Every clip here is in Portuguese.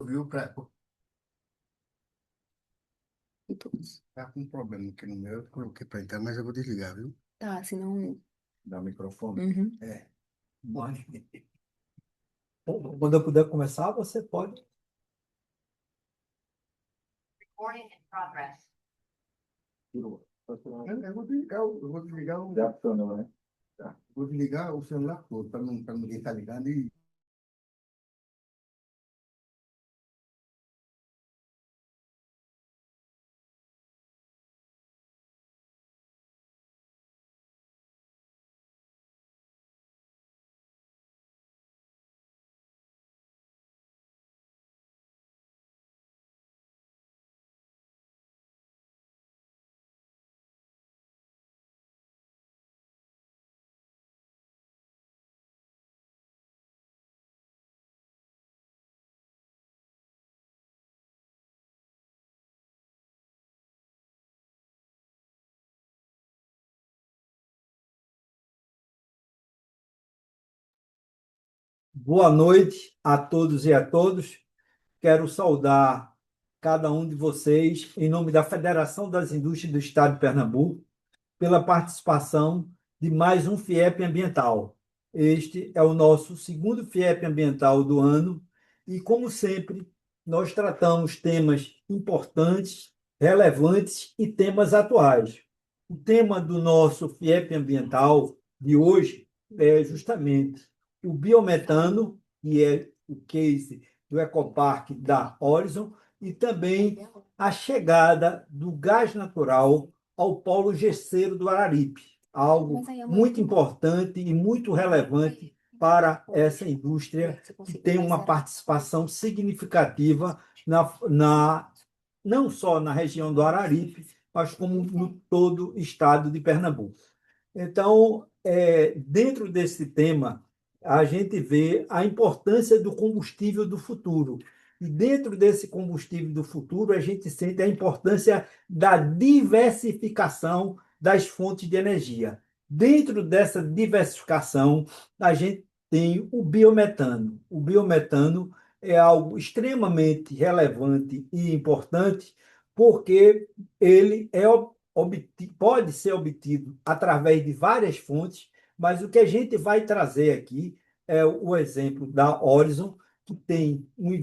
Viu? Tá com um problema aqui no meu, eu coloquei para entrar, mas eu vou desligar, viu? Tá, senão. Dá o microfone. Uhum. É, mas quando eu puder começar, você pode. Recording in progress. Tirou. Eu vou desligar o. Já funcionou, né? Tá. Vou desligar o celular todo, para ninguém estar ligando e. Boa noite a todos e a todos. Quero saudar cada um de vocês em nome da Federação das Indústrias do Estado de Pernambuco pela participação de mais um FIEP Ambiental. Este é o nosso segundo FIEP Ambiental do ano e, como sempre, nós tratamos temas importantes, relevantes e temas atuais. O tema do nosso FIEP Ambiental de hoje é justamente o biometano, que é o case do Ecopark da Horizon, e também a chegada do gás natural ao polo gesseiro do Araripe, algo muito importante e muito relevante para essa indústria que tem uma participação significativa não só na região do Araripe, mas como no todo o estado de Pernambuco. Então, dentro desse tema, a gente vê a importância do combustível do futuro. E dentro desse combustível do futuro, a gente sente a importância da diversificação das fontes de energia. Dentro dessa diversificação, a gente tem o biometano. O biometano é algo extremamente relevante e importante, porque ele pode ser obtido através de várias fontes, mas o que a gente vai trazer aqui é o exemplo da Horizon, que tem um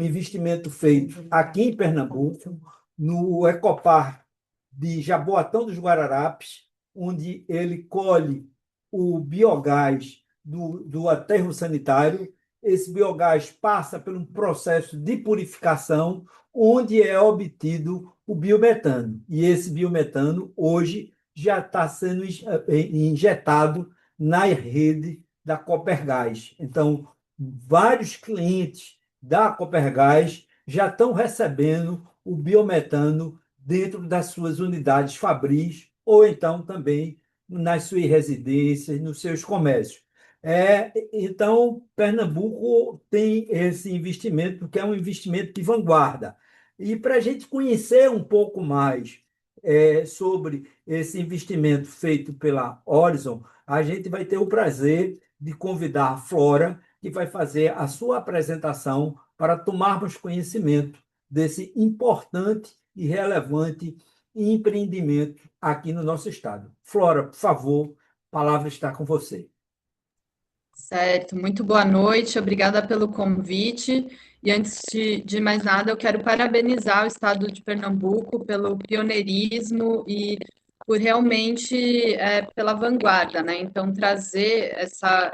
investimento feito aqui em Pernambuco, no Ecopark de Jaboatão dos Guararapes, onde ele colhe o biogás do aterro sanitário. Esse biogás passa por um processo de purificação, onde é obtido o biometano. E esse biometano, hoje, já está sendo injetado na rede da Copergás. Então, vários clientes da Copergás já estão recebendo o biometano dentro das suas unidades fabris ou então também nas suas residências, nos seus comércios. Então, Pernambuco tem esse investimento, que é um investimento de vanguarda. E para a gente conhecer um pouco mais sobre esse investimento feito pela Horizon, a gente vai ter o prazer de convidar a Flora, que vai fazer a sua apresentação para tomarmos conhecimento desse importante e relevante empreendimento aqui no nosso estado. Flora, por favor, a palavra está com você. Certo, muito boa noite, obrigada pelo convite. E antes de mais nada, eu quero parabenizar o Estado de Pernambuco pelo pioneirismo e por realmente pela vanguarda, né? Então, trazer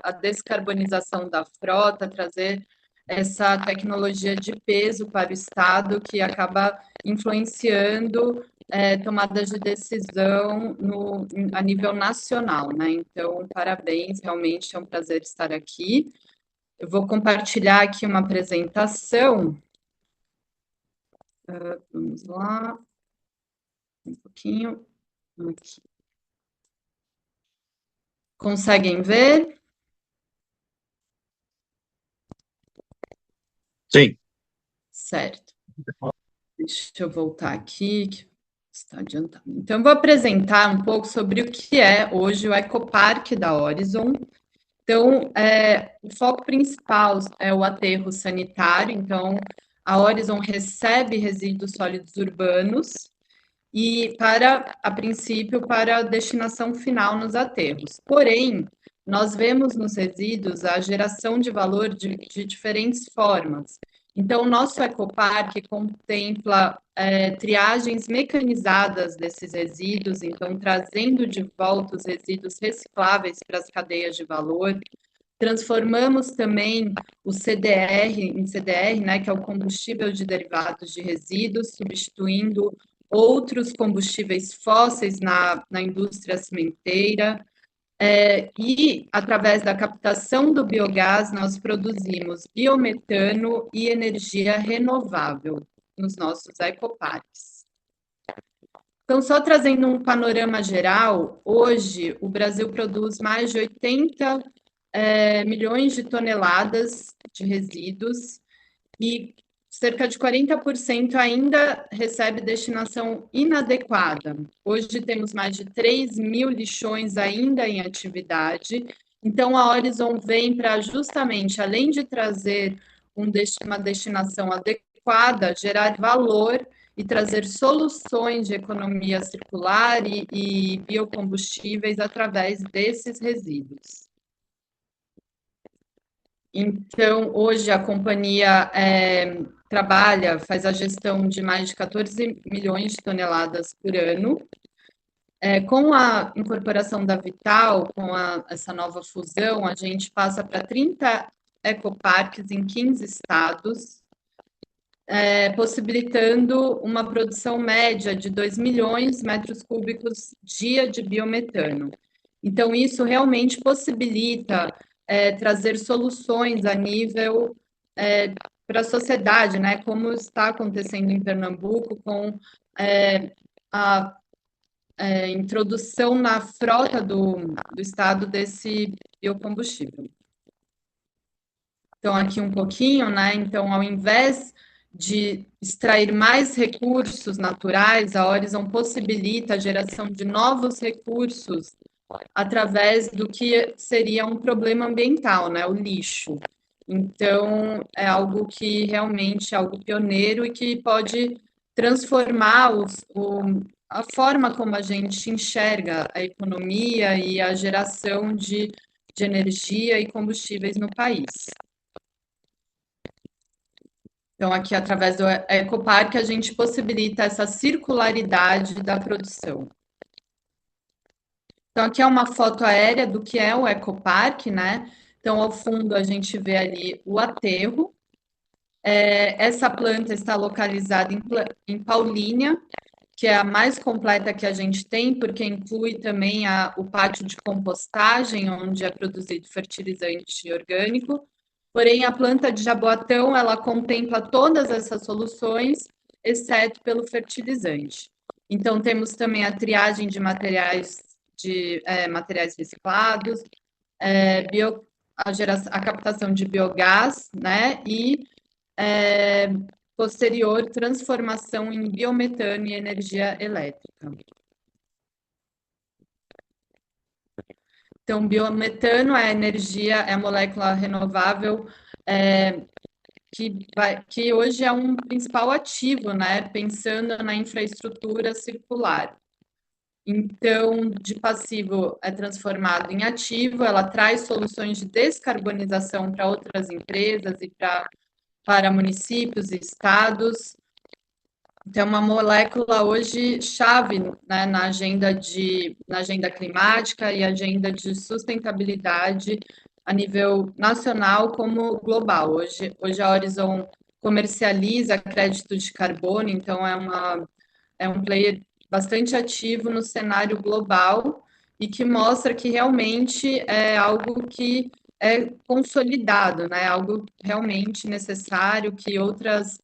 a descarbonização da frota, trazer essa tecnologia de peso para o Estado que acaba influenciando tomadas de decisão a nível nacional, né? Então, parabéns, realmente é um prazer estar aqui. Eu vou compartilhar aqui uma apresentação. Vamos lá, um pouquinho. Aqui. Conseguem ver? Sim. Certo. Deixa eu voltar aqui, que está adiantando. Então, eu vou apresentar um pouco sobre o que é hoje o Ecopark da Horizon. Então, o foco principal é o aterro sanitário, então a Horizon recebe resíduos sólidos urbanos e a princípio, para a destinação final nos aterros. Porém, nós vemos nos resíduos a geração de valor de diferentes formas. Então, o nosso ecoparque contempla triagens mecanizadas desses resíduos, então trazendo de volta os resíduos recicláveis para as cadeias de valor. Transformamos também o CDR em CDR, né, que é o combustível de derivados de resíduos, substituindo outros combustíveis fósseis na indústria cimenteira. E, através da captação do biogás, nós produzimos biometano e energia renovável nos nossos ecoparques. Então, só trazendo um panorama geral, hoje o Brasil produz mais de 80 milhões de toneladas de resíduos e cerca de 40% ainda recebe destinação inadequada. Hoje temos mais de 3 mil lixões ainda em atividade. Então, a Horizon vem para justamente, além de trazer uma destinação adequada, gerar valor e trazer soluções de economia circular e biocombustíveis através desses resíduos. Então, hoje a companhia faz a gestão de mais de 14 milhões de toneladas por ano. Com a incorporação da Vital, essa nova fusão, a gente passa para 30 ecoparques em 15 estados, possibilitando uma produção média de 2 milhões de metros cúbicos dia de biometano. Então, isso realmente possibilita trazer soluções a nível para a sociedade, né? Como está acontecendo em Pernambuco com a introdução na frota do estado desse biocombustível. Então, aqui um pouquinho, né? Então, ao invés de extrair mais recursos naturais, a Horizon possibilita a geração de novos recursos através do que seria um problema ambiental, né? O lixo. Então, é algo que realmente é algo pioneiro e que pode transformar a forma como a gente enxerga a economia e a geração de energia e combustíveis no país. Então, aqui, através do Ecoparque, a gente possibilita essa circularidade da produção. Então, aqui é uma foto aérea do que é o Ecoparque, né? Então, ao fundo, a gente vê ali o aterro. Essa planta está localizada em Paulínia, que é a mais completa que a gente tem, porque inclui também o pátio de compostagem, onde é produzido fertilizante orgânico. Porém, a planta de Jaboatão, ela contempla todas essas soluções, exceto pelo fertilizante. Então, temos também a triagem de materiais reciclados, a captação de biogás, né, e posterior transformação em biometano e energia elétrica. Então, biometano é a molécula renovável que hoje é um principal ativo, né, pensando na infraestrutura circular. Então, de passivo é transformado em ativo, ela traz soluções de descarbonização para outras empresas e para municípios e estados. Então, é uma molécula hoje chave, né, na agenda climática e agenda de sustentabilidade a nível nacional como global. Hoje a Horizon comercializa crédito de carbono, então é um player bastante ativo no cenário global e que mostra que realmente é algo que é consolidado, né? Algo realmente necessário, que outras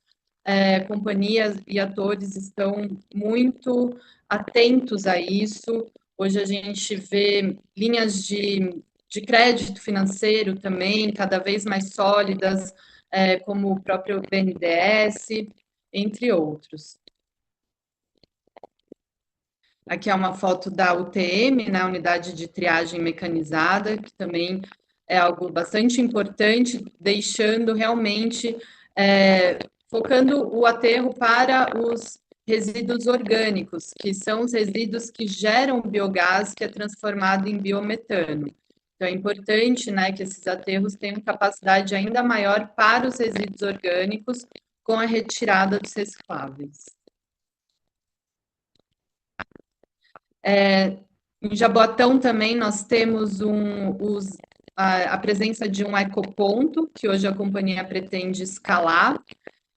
companhias e atores estão muito atentos a isso. Hoje a gente vê linhas de crédito financeiro também cada vez mais sólidas, como o próprio BNDES, entre outros. Aqui é uma foto da UTM, né, Unidade de Triagem Mecanizada, que também é algo bastante importante, deixando realmente, focando o aterro para os resíduos orgânicos, que são os resíduos que geram biogás que é transformado em biometano. Então, é importante, né, que esses aterros tenham capacidade ainda maior para os resíduos orgânicos com a retirada dos recicláveis. Em Jaboatão também nós temos a presença de um ecoponto, que hoje a companhia pretende escalar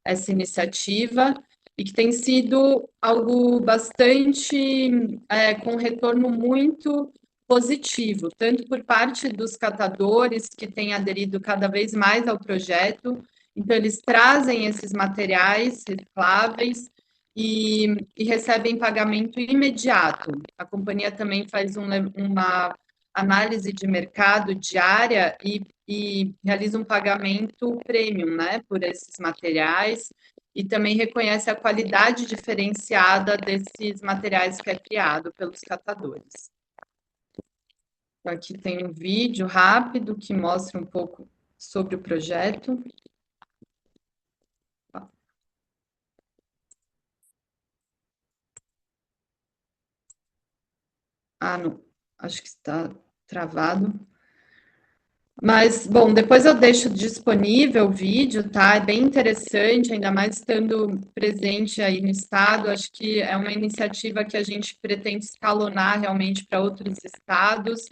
essa iniciativa, e que tem sido algo bastante, com retorno muito positivo, tanto por parte dos catadores, que têm aderido cada vez mais ao projeto. Então, eles trazem esses materiais recicláveis e recebem pagamento imediato. A companhia também faz uma análise de mercado diária e realiza um pagamento premium, né, por esses materiais, e também reconhece a qualidade diferenciada desses materiais que é criado pelos catadores. Então, aqui tem um vídeo rápido que mostra um pouco sobre o projeto. Não, acho que está travado. Mas, bom, depois eu deixo disponível o vídeo, tá? É bem interessante, ainda mais estando presente aí no estado. Acho que é uma iniciativa que a gente pretende escalonar realmente para outros estados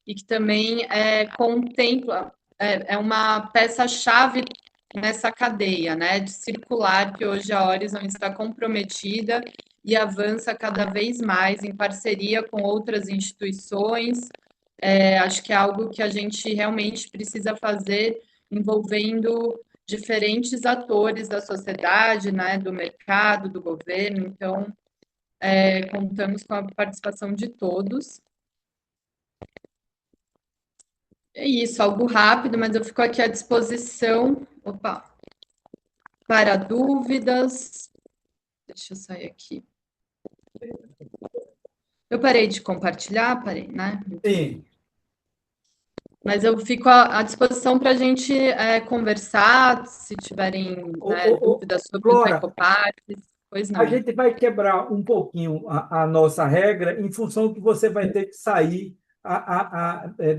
e que também contempla, é uma peça-chave nessa cadeia, né, de circular, que hoje a Horizon está comprometida e avança cada vez mais em parceria com outras instituições. Acho que é algo que a gente realmente precisa fazer envolvendo diferentes atores da sociedade, né, do mercado, do governo. Então, contamos com a participação de todos. É isso, algo rápido, mas eu fico aqui à disposição, para dúvidas. Deixa eu sair aqui. Eu parei de compartilhar, né? Sim. Mas eu fico à disposição para a gente conversar, se tiverem, né, dúvidas sobre os Flora, ecoparques, pois a não. gente vai quebrar um pouquinho a nossa regra em função que você vai ter que sair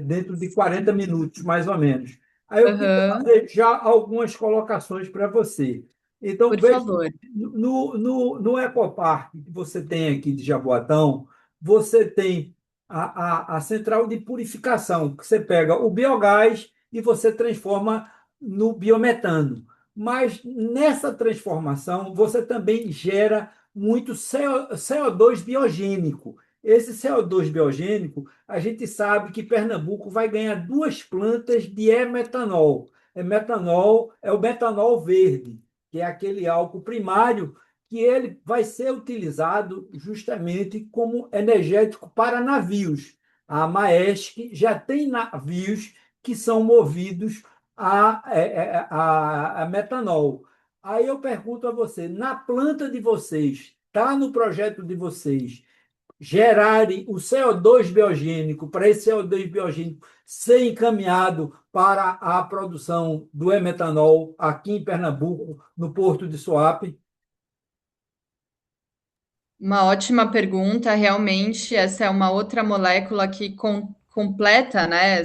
dentro de 40 minutos, mais ou menos. Aí eu queria Aham, fazer já algumas colocações para você. Então, por veja, favor. no Ecoparque que você tem aqui de Jaboatão, você tem a central de purificação, que você pega o biogás e você transforma no biometano. Mas nessa transformação, você também gera muito CO2 biogênico. Esse CO2 biogênico, a gente sabe que Pernambuco vai ganhar duas plantas de e-metanol. Metanol é o metanol verde, que é aquele álcool primário que ele vai ser utilizado justamente como energético para navios. A Maersk já tem navios que são movidos a metanol. Aí eu pergunto a você, na planta de vocês, está no projeto de vocês, gerarem o CO2 biogênico, para esse CO2 biogênico ser encaminhado para a produção do e-metanol aqui em Pernambuco, no Porto de Suape? Uma ótima pergunta, realmente, essa é uma outra molécula que completa, né,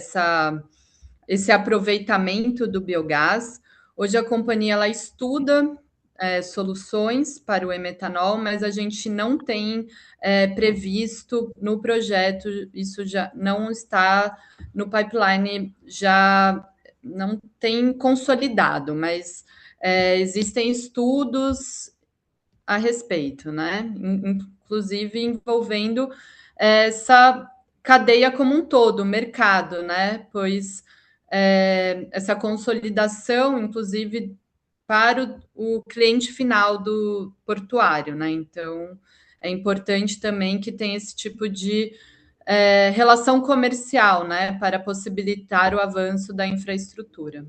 esse aproveitamento do biogás. Hoje a companhia ela estuda soluções para o emetanol, mas a gente não tem previsto no projeto, isso já não está no pipeline, já não tem consolidado, mas existem estudos a respeito, né? Inclusive envolvendo essa cadeia como um todo, o mercado, né? Pois essa consolidação, inclusive, para o cliente final do portuário, né? Então, é importante também que tenha esse tipo de relação comercial, né? Para possibilitar o avanço da infraestrutura.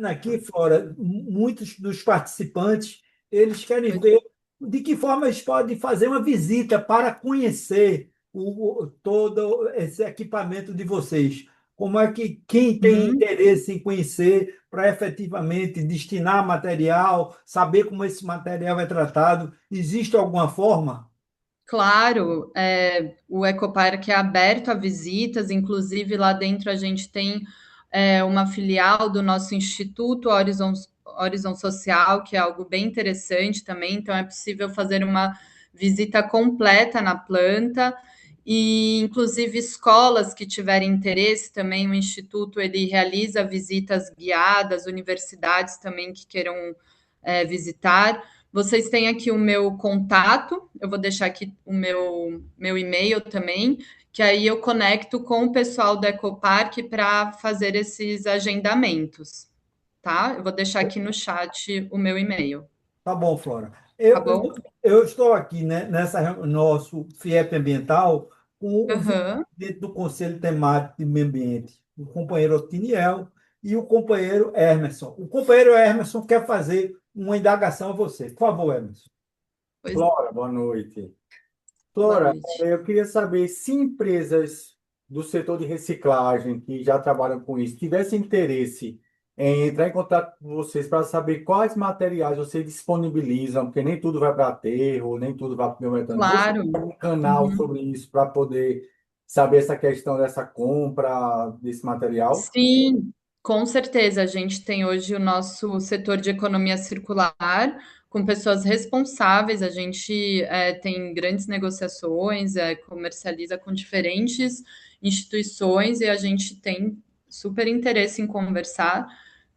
Aqui fora, muitos dos participantes, eles querem ver de que forma eles podem fazer uma visita para conhecer todo esse equipamento de vocês. Como é que quem tem Uhum. interesse em conhecer para efetivamente destinar material, saber como esse material é tratado, existe alguma forma? Claro, o Ecoparque é aberto a visitas, inclusive lá dentro a gente tem uma filial do nosso Instituto Horizon Social, que é algo bem interessante também, então é possível fazer uma visita completa na planta, e inclusive escolas que tiverem interesse também, o Instituto ele realiza visitas guiadas, universidades também que queiram visitar. Vocês têm aqui o meu contato, eu vou deixar aqui o meu e-mail também, que aí eu conecto com o pessoal do Ecopark para fazer esses agendamentos, tá? Eu vou deixar aqui no chat o meu e-mail, Tá bom, Flora. tá bom? Eu estou aqui, né, nosso FIEP ambiental com o Aham. vice-presidente do Conselho Temático de Meio Ambiente, o companheiro Otiniel e o companheiro Emerson. O companheiro Emerson quer fazer uma indagação a você. Por favor, Emerson. Pois, Flora, boa noite. boa Flora, noite. eu queria saber se empresas do setor de reciclagem que já trabalham com isso tivessem interesse em entrar em contato com vocês para saber quais materiais vocês disponibilizam, porque nem tudo vai para aterro, nem tudo vai para o biometano. Você Claro. tem um canal Uhum. sobre isso para poder saber essa questão dessa compra desse material? Sim, com certeza. A gente tem hoje o nosso setor de economia circular com pessoas responsáveis. A gente tem grandes negociações, comercializa com diferentes instituições e a gente tem super interesse em conversar.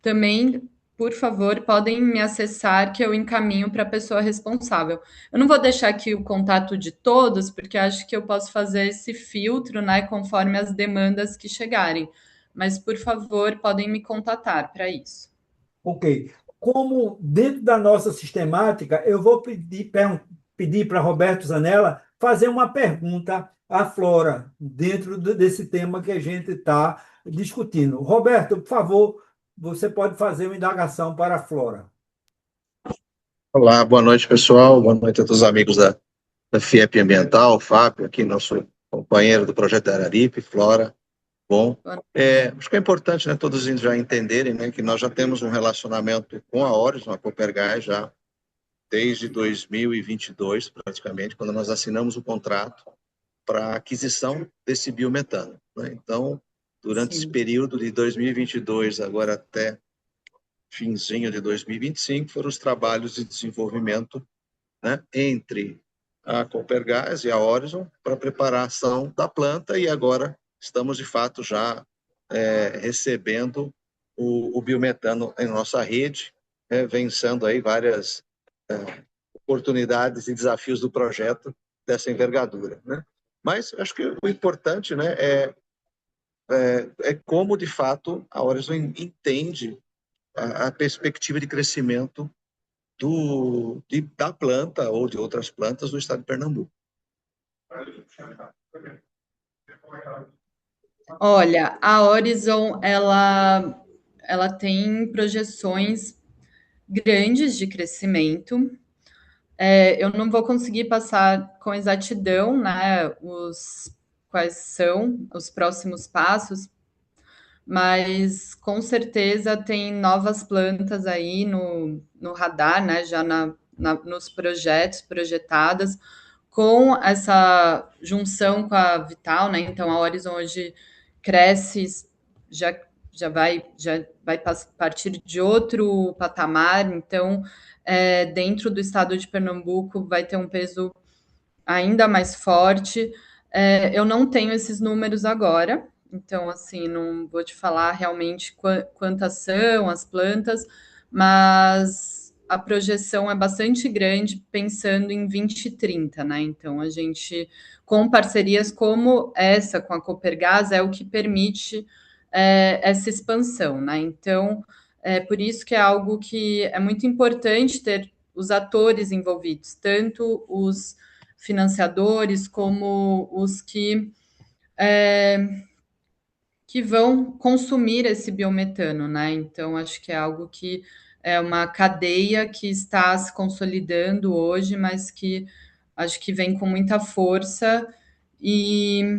Também, por favor, podem me acessar que eu encaminho para a pessoa responsável. Eu não vou deixar aqui o contato de todos, porque acho que eu posso fazer esse filtro, né, conforme as demandas que chegarem. Mas, por favor, podem me contatar para isso. Ok. Como dentro da nossa sistemática, eu vou pedir para Roberto Zanella fazer uma pergunta à Flora, dentro desse tema que a gente está discutindo. Roberto, por favor, você pode fazer uma indagação para a Flora. Olá, boa noite, pessoal. Boa noite a todos os amigos da FIEP Ambiental, Fábio, aqui nosso companheiro do projeto da Araripe, Flora. Bom, acho que é importante, né, todos já entenderem, né, que nós já temos um relacionamento com a Horizon, a Copergás, já desde 2022, praticamente, quando nós assinamos o contrato para aquisição desse biometano, né? Então, durante esse Sim, período de 2022 agora até finzinho de 2025, foram os trabalhos de desenvolvimento, né, entre a Copergás e a Horizon para preparação da planta e agora estamos de fato já recebendo o biometano em nossa rede, vencendo aí várias oportunidades e desafios do projeto dessa envergadura, né? Mas acho que o importante, né, é como de fato a Horizon entende a perspectiva de crescimento da planta ou de outras plantas do estado de Pernambuco. olha, a Horizon, ela tem projeções grandes de crescimento. Eu não vou conseguir passar com exatidão, né, quais são os próximos passos, mas com certeza tem novas plantas aí no radar, né, já nos projetos projetadas, com essa junção com a Vital, né? Então a Horizon hoje cresce, já, já vai partir de outro patamar, então dentro do estado de Pernambuco vai ter um peso ainda mais forte. Eu não tenho esses números agora, então, assim, não vou te falar realmente quantas são as plantas, mas a projeção é bastante grande pensando em 2030, né? Então, a gente, com parcerias como essa, com a Copergás, é o que permite essa expansão, né? Então, é por isso que é algo que é muito importante ter os atores envolvidos, tanto os financiadores como os que vão consumir esse biometano, né? Então, acho que é algo que é uma cadeia que está se consolidando hoje, mas que acho que vem com muita força e,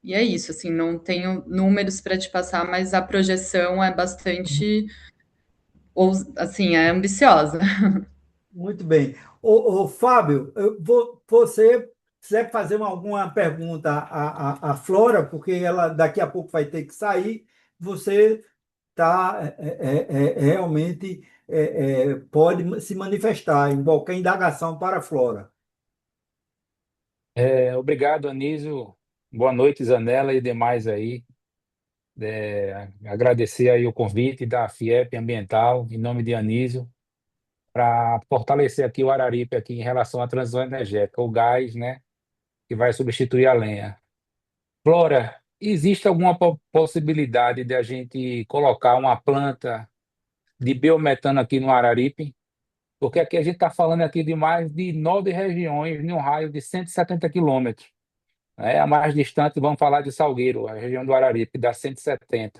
E é isso, assim, não tenho números para te passar, mas a projeção é bastante, ou, assim, é ambiciosa. Muito bem. Fábio, você quiser fazer alguma pergunta à Flora, porque ela daqui a pouco vai ter que sair, você tá, realmente pode se manifestar em qualquer indagação para a Flora. Obrigado, Anísio. Boa noite, Zanella e demais aí. Agradecer aí o convite da FIEP Ambiental, em nome de Anísio, para fortalecer aqui o Araripe aqui em relação à transição energética, o gás, né, que vai substituir a lenha. Flora, existe alguma possibilidade de a gente colocar uma planta de biometano aqui no Araripe? Porque aqui a gente está falando aqui de mais de 9 regiões em um raio de 170 quilômetros. A mais distante, vamos falar de Salgueiro, a região do Araripe, dá 170.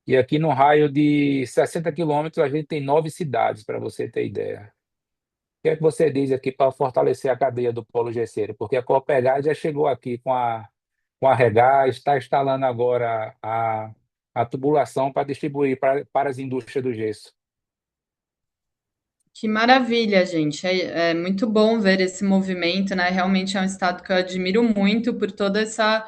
E aqui no raio de 60 quilômetros, a gente tem 9 cidades, para você ter ideia. O que é que você diz aqui para fortalecer a cadeia do polo gesseiro? Porque a Copergás já chegou aqui com a Regás, está instalando agora a tubulação para distribuir para as indústrias do gesso. Que maravilha, gente. É muito bom ver esse movimento, né? Realmente é um estado que eu admiro muito por toda essa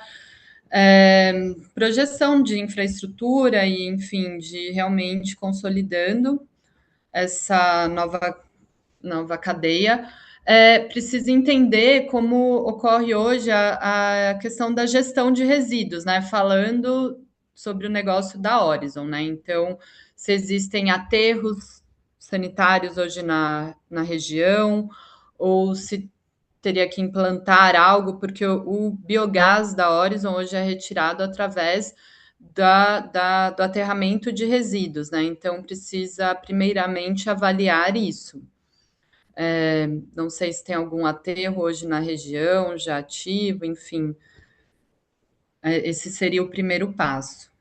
projeção de infraestrutura e, enfim, de realmente consolidando essa nova cadeia. Precisa entender como ocorre hoje a questão da gestão de resíduos, né? Falando sobre o negócio da Horizon, né? Então, se existem aterros sanitários hoje na região, ou se teria que implantar algo, porque o biogás da Horizon hoje é retirado através do aterramento de resíduos, né? Então, precisa primeiramente avaliar isso. Não sei se tem algum aterro hoje na região, já ativo, enfim. Esse seria o primeiro passo.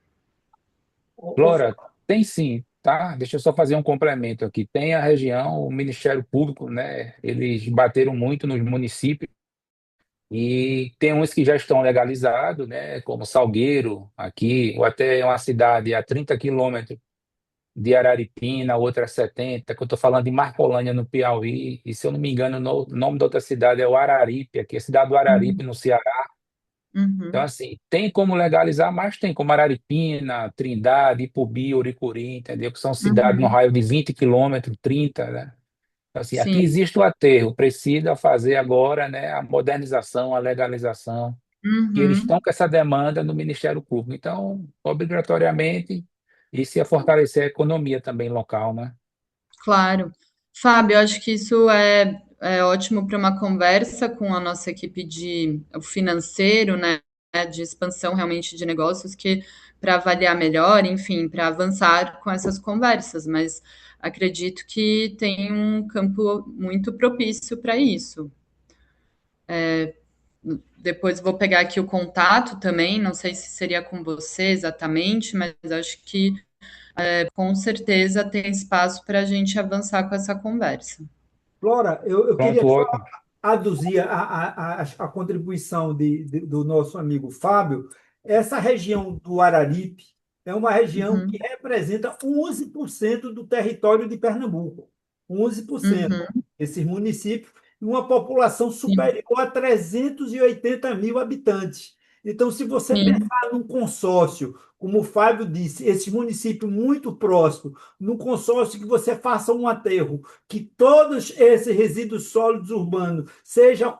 Flora, tem sim, tá? Deixa eu só fazer um complemento aqui. Tem a região, o Ministério Público, né? Eles bateram muito nos municípios e tem uns que já estão legalizados, né? Como Salgueiro, aqui, ou até uma cidade a 30 quilômetros de Araripina, outra a 70, que eu estou falando de Marcolândia, no Piauí, e se eu não me engano, o nome da outra cidade é o Araripe, aqui é a cidade do Araripe, no Ceará. Então, Uhum, assim, tem como legalizar, mas tem como Araripina, Trindade, Ipubi, Uricuri, entendeu? Que são cidades no uhum, raio de 20 quilômetros, 30, né? Então, assim, aqui sim, existe o aterro, precisa fazer agora, né, a modernização, a legalização, que eles estão uhum, com essa demanda no Ministério Público. Então, obrigatoriamente, isso ia fortalecer a economia também local, né? claro. Fábio, eu acho que isso é ótimo para uma conversa com a nossa equipe de o financeiro, né? De expansão realmente de negócios, que para avaliar melhor, enfim, para avançar com essas conversas, mas acredito que tem um campo muito propício para isso. Depois vou pegar aqui o contato também, não sei se seria com você exatamente, mas acho que com certeza tem espaço para a gente avançar com essa conversa. Flora, eu queria Pronto, só ótimo. aduzir a contribuição do nosso amigo Fábio. Essa região do Araripe é uma região que Uhum, representa 11% do território de Pernambuco. 11%. uhum, Esses municípios, e uma população sim, superior a 380 mil habitantes. Então, se você sim, pensar num consórcio, como o Fábio disse, esses municípios muito próximos, num consórcio que você faça um aterro, que todos esses resíduos sólidos urbanos sejam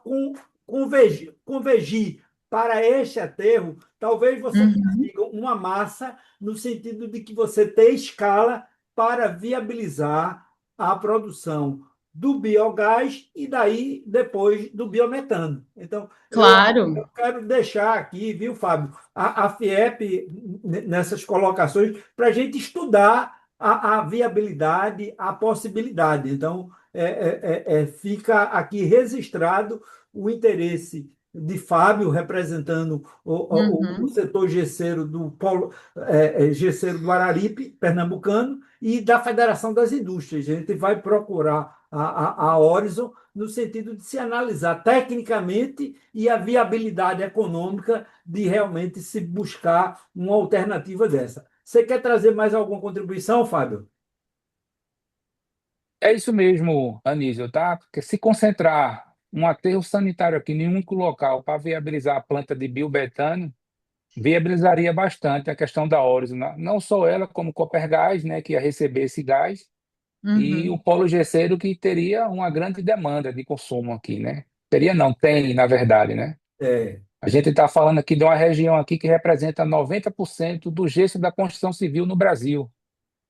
convergir para este aterro, talvez você uhum, consiga uma massa no sentido de que você tem escala para viabilizar a produção do biogás e daí depois do biometano. Então, eu claro. quero deixar aqui, viu, Fábio, a FIEP nessas colocações para a gente estudar a viabilidade, a possibilidade. Então, fica aqui registrado o interesse de Fábio, representando o Uhum. setor gesseiro do polo, gesseiro do Araripe, pernambucano, e da Federação das Indústrias. A gente vai procurar a Horizon no sentido de se analisar tecnicamente e a viabilidade econômica de realmente se buscar uma alternativa dessa. Você quer trazer mais alguma contribuição, Fábio? É isso mesmo, Anísio, tá? Porque se concentrar um aterro sanitário aqui em um único local para viabilizar a planta de biobetano, viabilizaria bastante a questão da Origem, não só ela, como o Copergás, né, que ia receber esse gás, e o Uhum. polo gesseiro que teria uma grande demanda de consumo aqui, né? Teria não, tem, na verdade, né? É, A gente está falando aqui de uma região aqui que representa 90% do gesso da construção civil no Brasil,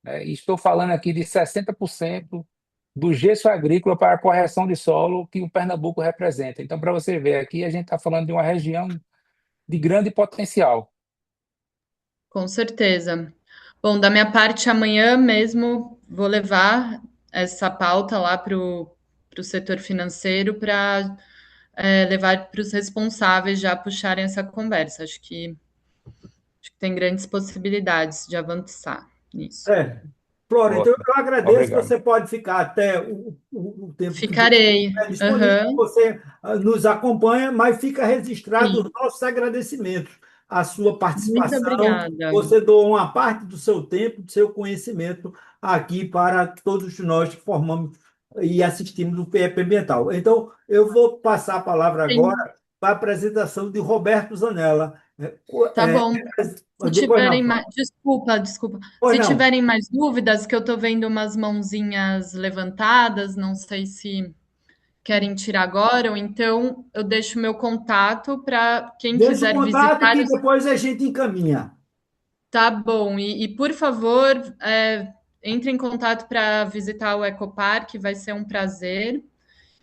né? E estou falando aqui de 60% do gesso agrícola para a correção de solo que o Pernambuco representa. Então, para você ver, aqui a gente está falando de uma região de grande potencial. Com certeza. Bom, da minha parte, amanhã mesmo vou levar essa pauta lá para o setor financeiro para levar para os responsáveis já puxarem essa conversa. Acho que tem grandes possibilidades de avançar nisso. é. Flora, então Ótimo. eu agradeço. Obrigado. Você pode ficar até o tempo que você Ficarei. estiver disponível. Aham. Você nos acompanha, mas fica registrado os Sim. nossos agradecimentos à sua Muito participação. obrigada. Você doou uma parte do seu tempo, do seu conhecimento aqui para todos nós que formamos e assistimos o PEP Ambiental. Então, eu vou passar a palavra Sim, agora para a apresentação de Roberto Zanella. tá bom. Se Depois tiverem não, mais. Desculpa. pois Se não. tiverem mais dúvidas, que eu estou vendo umas mãozinhas levantadas, não sei se querem tirar agora, ou então eu deixo meu contato para quem Deixa o quiser contato visitar. que depois a gente encaminha. Tá bom. Por favor, entre em contato para visitar o Ecopark, vai ser um prazer.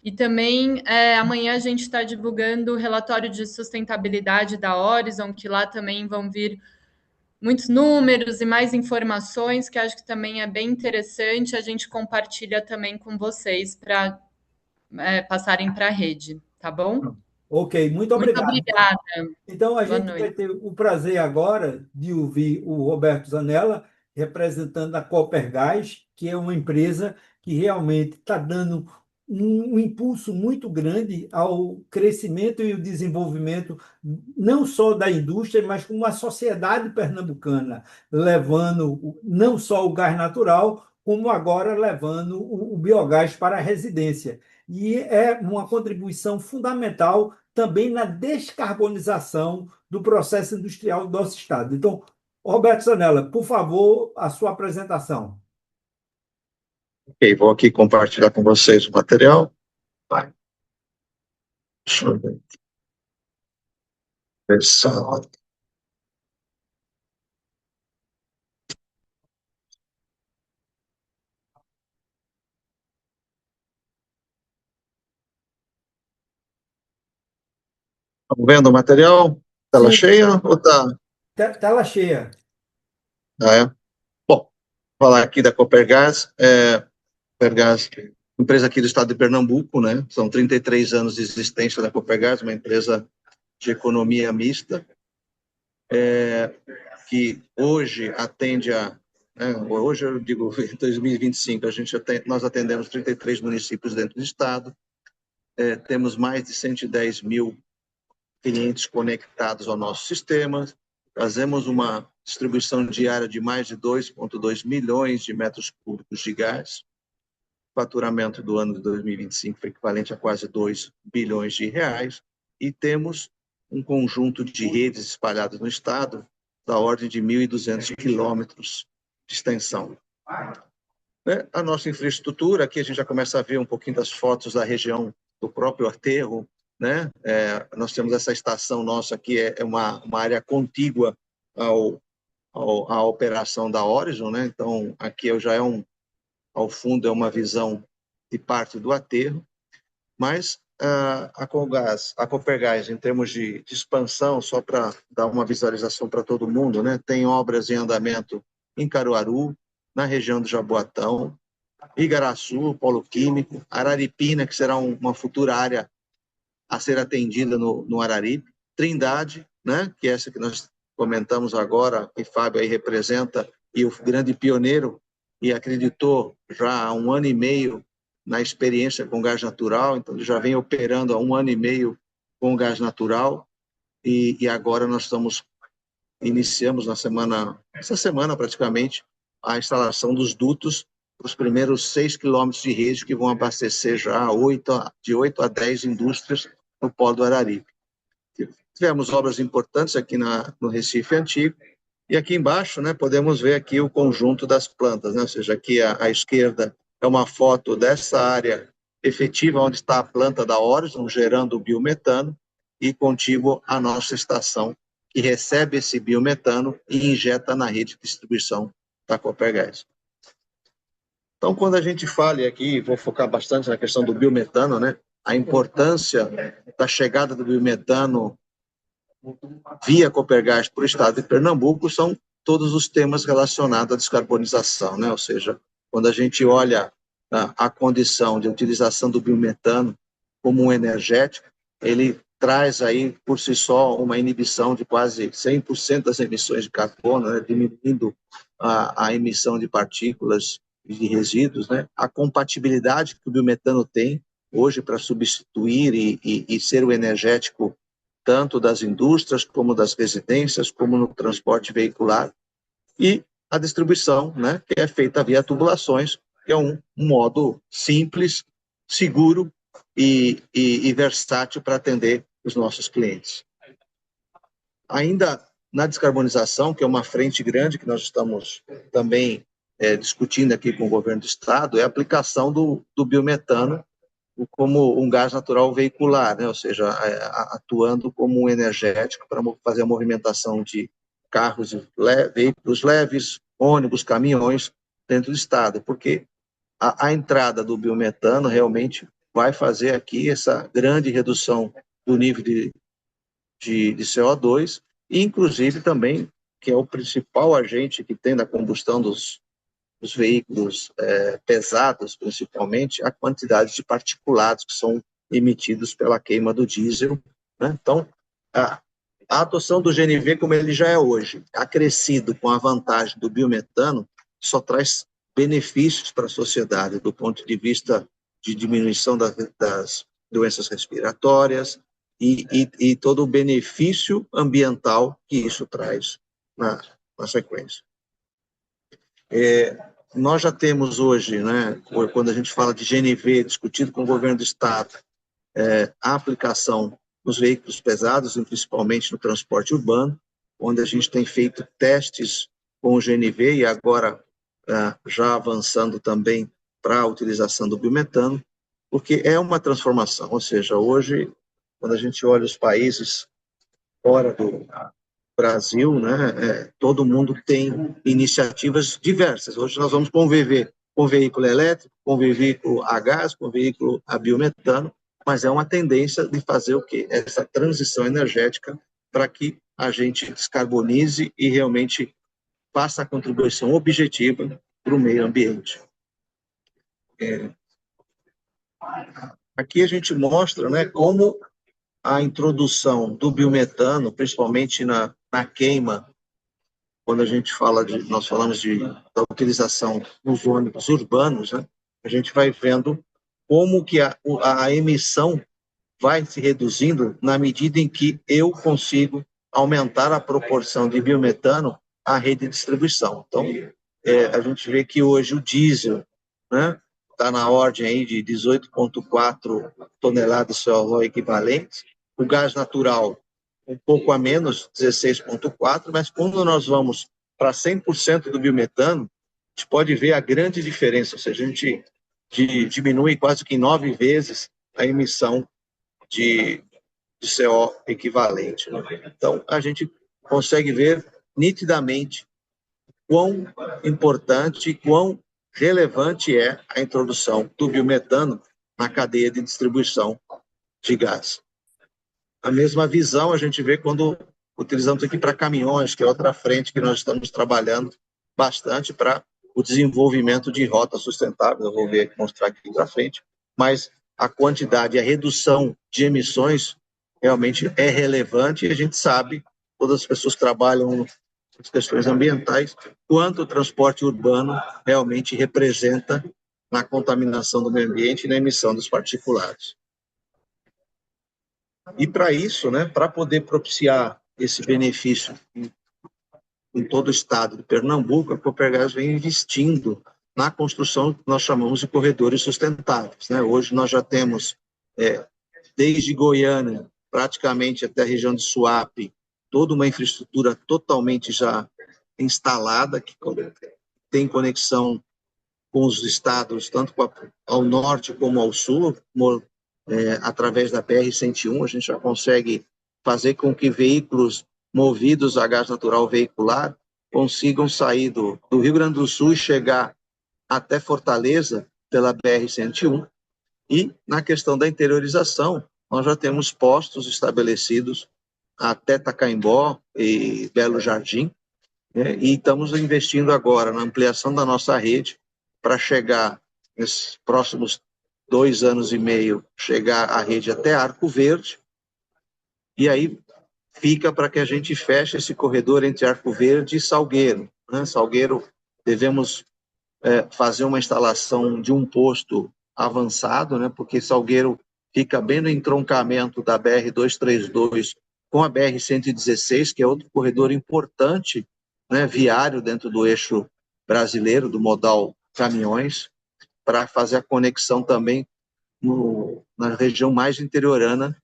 E também amanhã a gente está divulgando o relatório de sustentabilidade da Horizon, que lá também vão vir muitos números e mais informações, que acho que também é bem interessante. A gente compartilha também com vocês para passarem para a rede, tá bom? Ok, muito Muito obrigado. obrigada. Então, a Boa gente noite. vai ter o prazer agora de ouvir o Roberto Zanella, representando a Copergás, que é uma empresa que realmente está dando um impulso muito grande ao crescimento e o desenvolvimento, não só da indústria, mas como a sociedade pernambucana, levando não só o gás natural, como agora levando o biogás para a residência. E é uma contribuição fundamental também na descarbonização do processo industrial do nosso Estado. Então, Roberto Zanella, por favor, a sua apresentação. Ok, vou aqui compartilhar com vocês o material. Vai. Deixa eu ver. Pessoal. Estão vendo o material? Tela Sim, cheia ou tá? tela cheia. Ah, é? Bom, vou falar aqui da Copergás. Copergás, empresa aqui do estado de Pernambuco, né? São 33 anos de existência da Copergás, uma empresa de economia mista, que hoje atende hoje eu digo, em 2025, nós atendemos 33 municípios dentro do estado, temos mais de 110 mil clientes conectados ao nosso sistema, fazemos uma distribuição diária de mais de 2,2 milhões de metros cúbicos de gás. O faturamento do ano de 2025 foi equivalente a quase 2 bilhões de reais, e temos um conjunto de redes espalhadas no estado da ordem de 1.200 quilômetros de extensão. A nossa infraestrutura, aqui a gente já começa a ver um pouquinho das fotos da região do próprio aterro, né? Nós temos essa estação nossa aqui, é uma área contígua à operação da Horizon, né? Então, aqui ao fundo é uma visão de parte do aterro, mas a Copergás, em termos de expansão, só para dar uma visualização para todo mundo, né? Tem obras em andamento em Caruaru, na região do Jaboatão, Igaraçu, Polo Químico, Araripina, que será uma futura área a ser atendida no Araripe, Trindade, né, que é essa que nós comentamos agora, que Fábio aí representa, e o grande pioneiro, e acreditou já há 1 ano e meio na experiência com gás natural, então ele já vem operando há 1 ano e meio com gás natural, e agora nós iniciamos essa semana praticamente, a instalação dos dutos para os primeiros 6 quilômetros de rede que vão abastecer já de 8 a 10 indústrias no polo do Araripe. Tivemos obras importantes aqui no Recife Antigo, e aqui embaixo, né, podemos ver aqui o conjunto das plantas, né? Ou seja, aqui à esquerda é uma foto dessa área efetiva onde está a planta da Horizon gerando biometano, e contíguo à nossa estação que recebe esse biometano e injeta na rede de distribuição da Copergás. Então, quando a gente fala, e aqui vou focar bastante na questão do biometano, né, a importância da chegada do biometano via Copergás para o estado de Pernambuco são todos os temas relacionados à descarbonização, né? Ou seja, quando a gente olha a condição de utilização do biometano como um energético, ele traz aí, por si só, uma inibição de quase 100% das emissões de carbono, né? Diminuindo a emissão de partículas e de resíduos, né? A compatibilidade que o biometano tem hoje para substituir e ser o energético tanto das indústrias, como das residências, como no transporte veicular, e a distribuição, né, que é feita via tubulações, que é um modo simples, seguro e versátil para atender os nossos clientes. Ainda na descarbonização, que é uma frente grande que nós estamos também discutindo aqui com o governo do estado, é a aplicação do biometano como um gás natural veicular, né? Ou seja, atuando como um energético para fazer a movimentação de carros, veículos leves, ônibus, caminhões dentro do estado, porque a entrada do biometano realmente vai fazer aqui essa grande redução do nível de CO2, e inclusive também, que é o principal agente que tem na combustão dos veículos pesados, principalmente, a quantidade de particulados que são emitidos pela queima do diesel, né? Então, a adoção do GNV, como ele já é hoje, acrescido com a vantagem do biometano, só traz benefícios para a sociedade, do ponto de vista de diminuição das doenças respiratórias e todo o benefício ambiental que isso traz na sequência. Nós já temos hoje, né, quando a gente fala de GNV, discutido com o governo do estado, a aplicação nos veículos pesados, principalmente no transporte urbano, onde a gente tem feito testes com o GNV e agora já avançando também para a utilização do biometano, porque é uma transformação, ou seja, hoje, quando a gente olha os países fora do Brasil, né, todo mundo tem iniciativas diversas. Hoje nós vamos conviver com veículo elétrico, com veículo a gás, com veículo a biometano, mas é uma tendência de fazer o quê? Essa transição energética para que a gente descarbonize e realmente faça a contribuição objetiva para o meio ambiente. Aqui a gente mostra, né, como a introdução do biometano, principalmente na queima, quando a gente nós falamos da utilização nos ônibus urbanos, né, a gente vai vendo como que a emissão vai se reduzindo na medida em que eu consigo aumentar a proporção de biometano à rede de distribuição. Então, a gente vê que hoje o diesel, né, está na ordem aí de 18,4 toneladas de CO2 equivalentes, o gás natural um pouco a menos, 16,4, mas quando nós vamos para 100% do biometano, a gente pode ver a grande diferença, ou seja, a gente diminui quase que 9 vezes a emissão de CO equivalente, né? Então, a gente consegue ver nitidamente quão importante e quão relevante é a introdução do biometano na cadeia de distribuição de gás. A mesma visão a gente vê quando utilizamos aqui para caminhões, que é outra frente que nós estamos trabalhando bastante para o desenvolvimento de rotas sustentáveis. Eu vou mostrar aqui para frente, mas a quantidade, a redução de emissões realmente é relevante e a gente sabe, todas as pessoas que trabalham nas questões ambientais, quanto o transporte urbano realmente representa na contaminação do meio ambiente e na emissão dos particulados. E para isso, né, para poder propiciar esse benefício em todo o estado de Pernambuco, a Copergás vem investindo na construção que nós chamamos de corredores sustentáveis, né? Hoje nós já temos, desde Goiânia, praticamente até a região de Suape, toda uma infraestrutura totalmente já instalada, que tem conexão com os estados, tanto ao norte como ao sul, através da BR-101, a gente já consegue fazer com que veículos movidos a gás natural veicular consigam sair do Rio Grande do Sul e chegar até Fortaleza pela BR-101. E, na questão da interiorização, nós já temos postos estabelecidos até Tacaimbó e Belo Jardim, né? E estamos investindo agora na ampliação da nossa rede para chegar, nesses próximos 2 anos e meio, chegar a rede até Arco Verde, e aí fica para que a gente feche esse corredor entre Arco Verde e Salgueiro, né? Salgueiro, devemos fazer uma instalação de um posto avançado, né? Porque Salgueiro fica bem no entroncamento da BR-232 com a BR-116, que é outro corredor importante, né, viário dentro do eixo brasileiro, do modal caminhões, para fazer a conexão também na região mais interiorana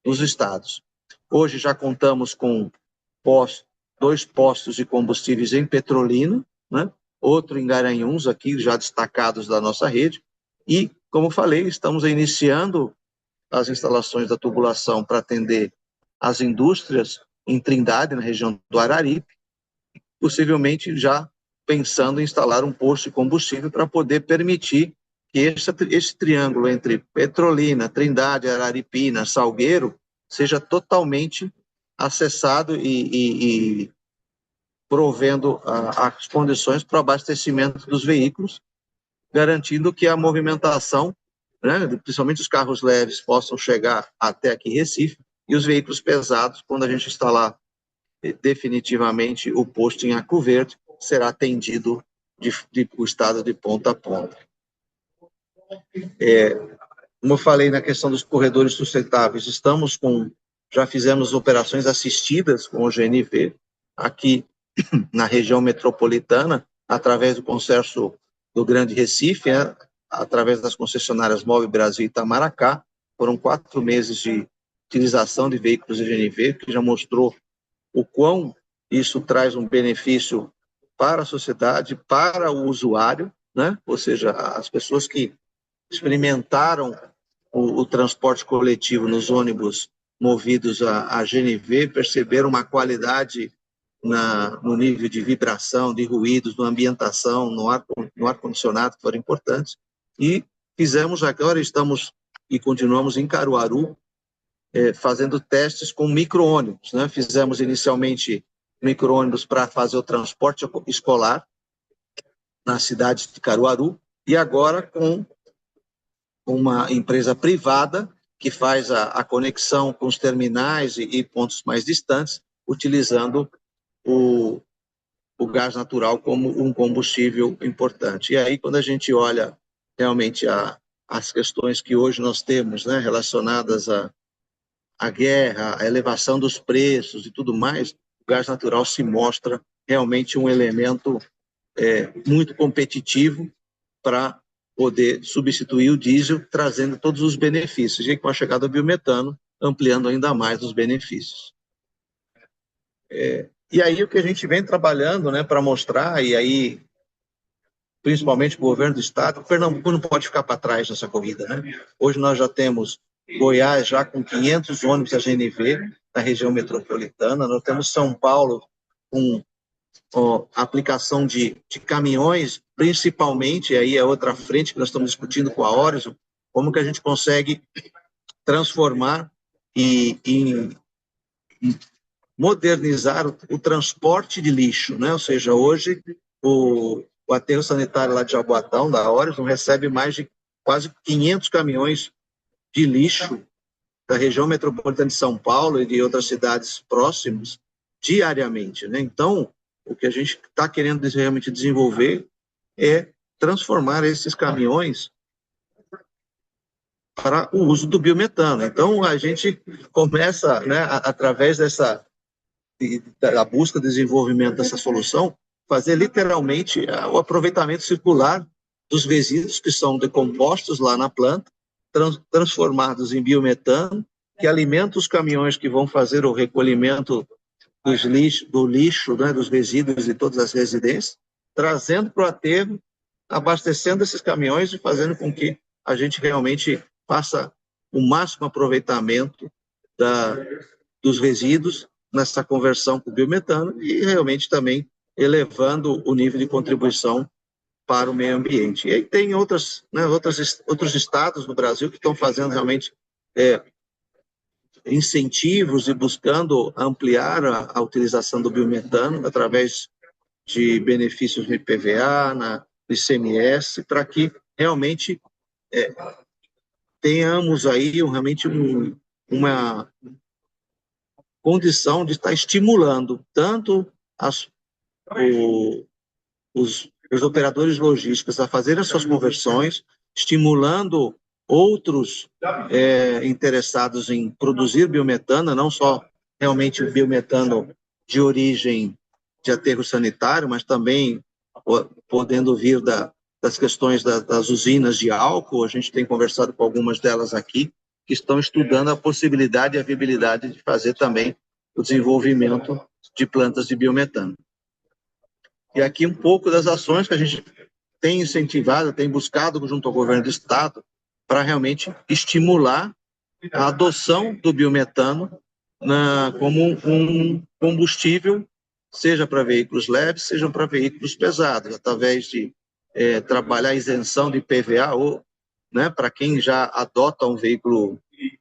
dos estados. Hoje já contamos com 2 postos de combustíveis em Petrolina, né? Outro em Garanhuns, aqui já destacados da nossa rede, e, como falei, estamos iniciando as instalações da tubulação para atender as indústrias em Trindade, na região do Araripe, possivelmente já pensando em instalar um posto de combustível para poder permitir que esse triângulo entre Petrolina, Trindade, Araripina, Salgueiro, seja totalmente acessado e provendo as condições para o abastecimento dos veículos, garantindo que a movimentação, né, principalmente os carros leves, possam chegar até aqui em Recife, e os veículos pesados, quando a gente instalar definitivamente o posto em Arco Verde, será atendido o estado de ponta a ponta. Como eu falei na questão dos corredores sustentáveis, já fizemos operações assistidas com o GNV aqui na região metropolitana, através do consórcio do Grande Recife, através das concessionárias Move Brasil e Itamaracá. Foram 4 meses de utilização de veículos de GNV, que já mostrou o quão isso traz um benefício para a sociedade, para o usuário, né? Ou seja, as pessoas que experimentaram o transporte coletivo nos ônibus movidos a GNV perceberam uma qualidade no nível de vibração, de ruídos, na ambientação, no ar-condicionado, que foram importantes. E estamos e continuamos em Caruaru, fazendo testes com micro-ônibus, né? Fizemos inicialmente micro-ônibus para fazer o transporte escolar na cidade de Caruaru, e agora com uma empresa privada que faz a conexão com os terminais e pontos mais distantes, utilizando o gás natural como um combustível importante. E aí, quando a gente olha realmente as questões que hoje nós temos, né, relacionadas à guerra, à elevação dos preços e tudo mais, o gás natural se mostra realmente um elemento muito competitivo para poder substituir o diesel, trazendo todos os benefícios, e com a chegada do biometano, ampliando ainda mais os benefícios. E aí o que a gente vem trabalhando, né, para mostrar, e aí principalmente o governo do estado, o Pernambuco não pode ficar para trás nessa corrida, né? Hoje nós já temos Goiás já com 500 ônibus da GNV na região metropolitana, nós temos São Paulo com aplicação de caminhões, principalmente, aí é outra frente que nós estamos discutindo com a Horizon, como que a gente consegue transformar e modernizar o transporte de lixo, né? Ou seja, hoje o aterro sanitário lá de Jaboatão, da Horizon, recebe mais de quase 500 caminhões de lixo da região metropolitana de São Paulo e de outras cidades próximas diariamente, né? Então, o que a gente está querendo realmente desenvolver é transformar esses caminhões para o uso do biometano. Então, a gente começa, né, através da busca e desenvolvimento dessa solução, fazer literalmente o aproveitamento circular dos resíduos que são decompostos lá na planta, transformados em biometano, que alimenta os caminhões que vão fazer o recolhimento do lixo, né, dos resíduos de todas as residências, trazendo para o aterro, abastecendo esses caminhões e fazendo com que a gente realmente faça o máximo aproveitamento dos resíduos nessa conversão para o biometano e realmente também elevando o nível de contribuição para o meio ambiente. E aí tem outros estados no Brasil que estão fazendo realmente incentivos e buscando ampliar a utilização do biometano através de benefícios no IPVA, no ICMS, para que realmente tenhamos aí realmente uma condição de estar estimulando tanto os operadores logísticos a fazerem as suas conversões, estimulando outros interessados em produzir biometano, não só realmente o biometano de origem de aterro sanitário, mas também podendo vir das questões das usinas de álcool. A gente tem conversado com algumas delas aqui, que estão estudando a possibilidade e a viabilidade de fazer também o desenvolvimento de plantas de biometano. E aqui um pouco das ações que a gente tem incentivado, tem buscado junto ao governo do estado, para realmente estimular a adoção do biometano como um combustível, seja para veículos leves, seja para veículos pesados, através de trabalhar a isenção de IPVA, ou, né, para quem já adota um veículo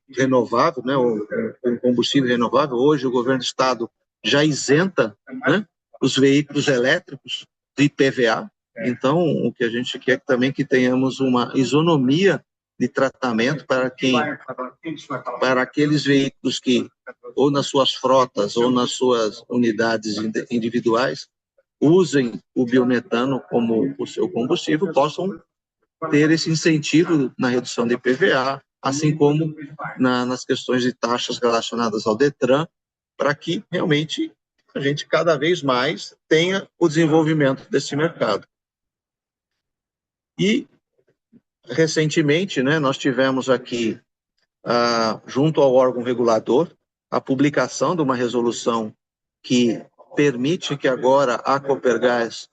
renovável, né, um combustível renovável. Hoje o governo do estado já isenta, né, os veículos elétricos de IPVA. Então, o que a gente quer também que tenhamos uma isonomia de tratamento para aqueles veículos que, ou nas suas frotas, ou nas suas unidades individuais, usem o biometano como o seu combustível, possam ter esse incentivo na redução de IPVA, assim como nas questões de taxas relacionadas ao Detran, para que realmente a gente cada vez mais tenha o desenvolvimento desse mercado. E, recentemente, né, nós tivemos aqui, junto ao órgão regulador, a publicação de uma resolução que permite que agora a Copergás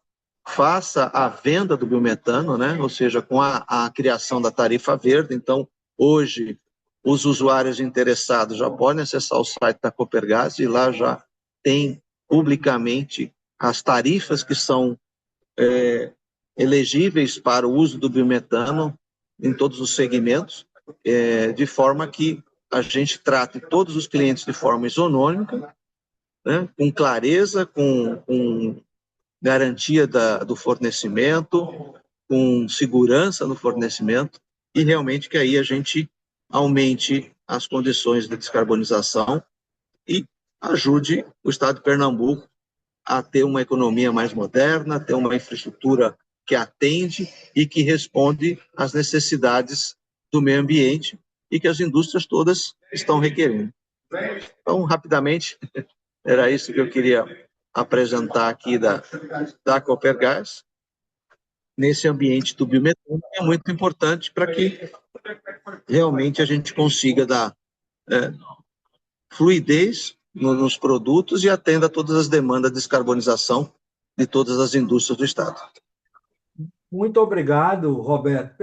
faça a venda do biometano, né, ou seja, com a criação da tarifa verde. Então, hoje, os usuários interessados já podem acessar o site da Copergás e lá já tem publicamente as tarifas que são elegíveis para o uso do biometano em todos os segmentos, de forma que a gente trate todos os clientes de forma isonômica, né, com clareza, com garantia do fornecimento, com segurança no fornecimento, e realmente que aí a gente aumente as condições de descarbonização e ajude o estado de Pernambuco a ter uma economia mais moderna, ter uma infraestrutura que atende e que responde às necessidades do meio ambiente e que as indústrias todas estão requerendo. Então, rapidamente, era isso que eu queria apresentar aqui da Copergás, nesse ambiente do biometano, que é muito importante para que realmente a gente consiga dar fluidez nos produtos e atenda a todas as demandas de descarbonização de todas as indústrias do estado. Muito obrigado, Roberto,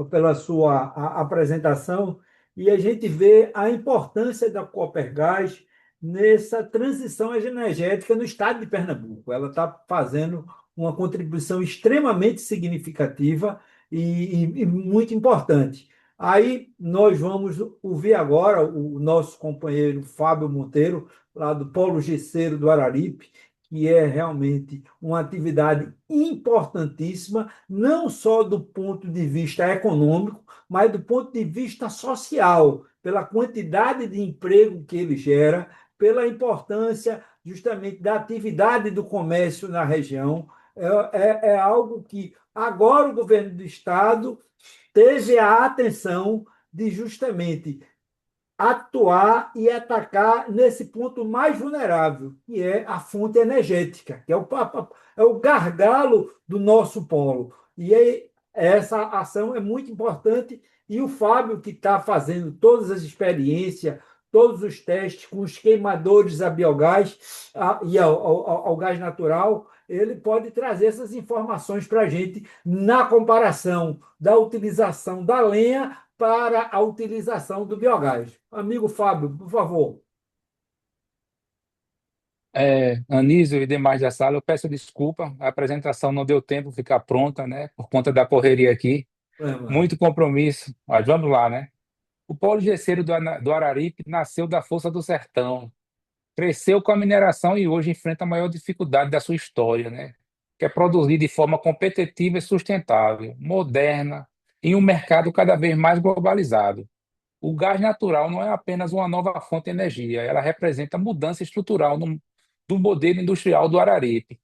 pela sua apresentação. E a gente vê a importância da Copergás nessa transição energética no estado de Pernambuco. Ela está fazendo uma contribuição extremamente significativa e muito importante. Aí nós vamos ouvir agora o nosso companheiro Fábio Monteiro, lá do Polo Gesseiro do Araripe, que é realmente uma atividade importantíssima, não só do ponto de vista econômico, mas do ponto de vista social, pela quantidade de emprego que ele gera, pela importância justamente da atividade do comércio na região. É algo que agora o governo do Estado teve a atenção de justamente atuar e atacar nesse ponto mais vulnerável, que é a fonte energética, que é o gargalo do nosso polo. E aí, essa ação é muito importante, e o Fábio, que está fazendo todas as experiências, todos os testes com os queimadores a biogás e ao gás natural, ele pode trazer essas informações para a gente na comparação da utilização da lenha para a utilização do biogás. Amigo Fábio, por favor. Anísio e demais da sala, eu peço desculpa, a apresentação não deu tempo de ficar pronta, né, por conta da correria aqui, muito compromisso, mas vamos lá, né? O polo gesseiro do Araripe nasceu da força do sertão, cresceu com a mineração e hoje enfrenta a maior dificuldade da sua história, né? Que é produzir de forma competitiva e sustentável, moderna, em um mercado cada vez mais globalizado. O gás natural não é apenas uma nova fonte de energia, ela representa mudança estrutural do modelo industrial do Araripe. O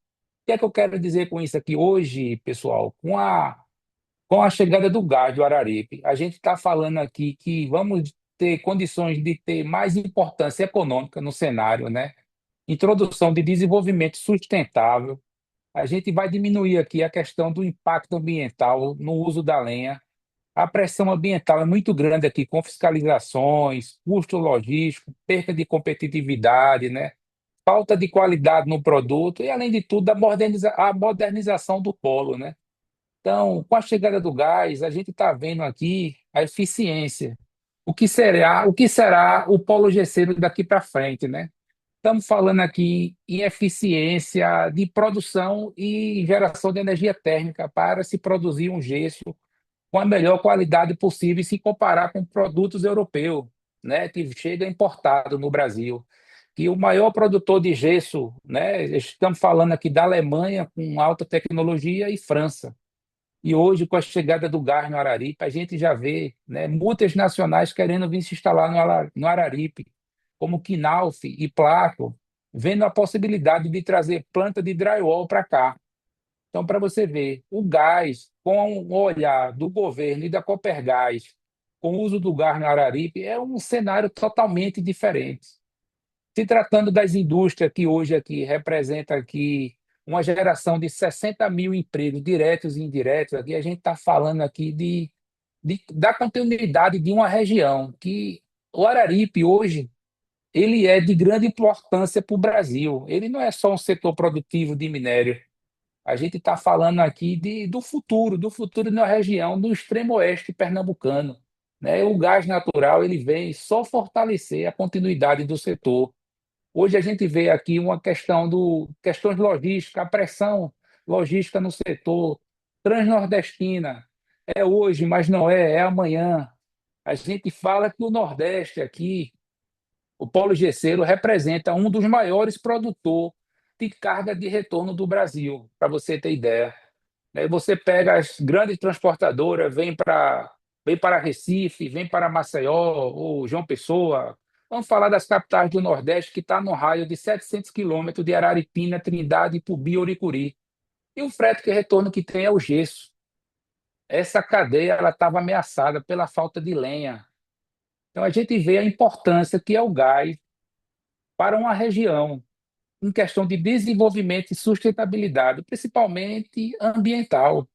que é que eu quero dizer com isso aqui hoje, pessoal? Com a chegada do gás do Araripe, a gente está falando aqui que vamos ter condições de ter mais importância econômica no cenário, né? Introdução de desenvolvimento sustentável. A gente vai diminuir aqui a questão do impacto ambiental no uso da lenha. A pressão ambiental é muito grande aqui, com fiscalizações, custo logístico, perca de competitividade, né? Falta de qualidade no produto e, além de tudo, a modernização do polo, né? Então, com a chegada do gás, a gente está vendo aqui a eficiência. O que será o polo gesseiro daqui para frente, né? Estamos falando aqui em eficiência de produção e geração de energia térmica para se produzir um gesso com a melhor qualidade possível e se comparar com produtos europeus, né, que chega importado no Brasil. E o maior produtor de gesso, né, estamos falando aqui da Alemanha com alta tecnologia e França. E hoje, com a chegada do gás no Araripe, a gente já vê, né, multinacionais querendo vir se instalar no Araripe, como Knauf e Placo, vendo a possibilidade de trazer planta de drywall para cá. Então, para você ver, o gás, com o olhar do governo e da Copergás, com o uso do gás no Araripe, é um cenário totalmente diferente. Se tratando das indústrias que hoje aqui representa aqui uma geração de 60 mil empregos diretos e indiretos, aqui a gente está falando aqui da continuidade de uma região que o Araripe hoje ele é de grande importância para o Brasil. Ele não é só um setor produtivo de minério. A gente está falando aqui do futuro na região do extremo oeste pernambucano, né? O gás natural ele vem só fortalecer a continuidade do setor. Hoje a gente vê aqui uma questões logísticas, a pressão logística no setor transnordestina. É hoje, mas não é amanhã. A gente fala que o Nordeste aqui, o polo gesseiro, representa um dos maiores produtores de carga de retorno do Brasil, para você ter ideia. Aí você pega as grandes transportadoras, vem para Recife, vem para Maceió ou João Pessoa. Vamos falar das capitais do Nordeste, que está no raio de 700 quilômetros de Araripina, Trindade, Ipubi, Oricuri. E o frete que retorno que tem é o gesso. Essa cadeia ela estava ameaçada pela falta de lenha. Então a gente vê a importância que é o gás para uma região em questão de desenvolvimento e sustentabilidade, principalmente ambiental.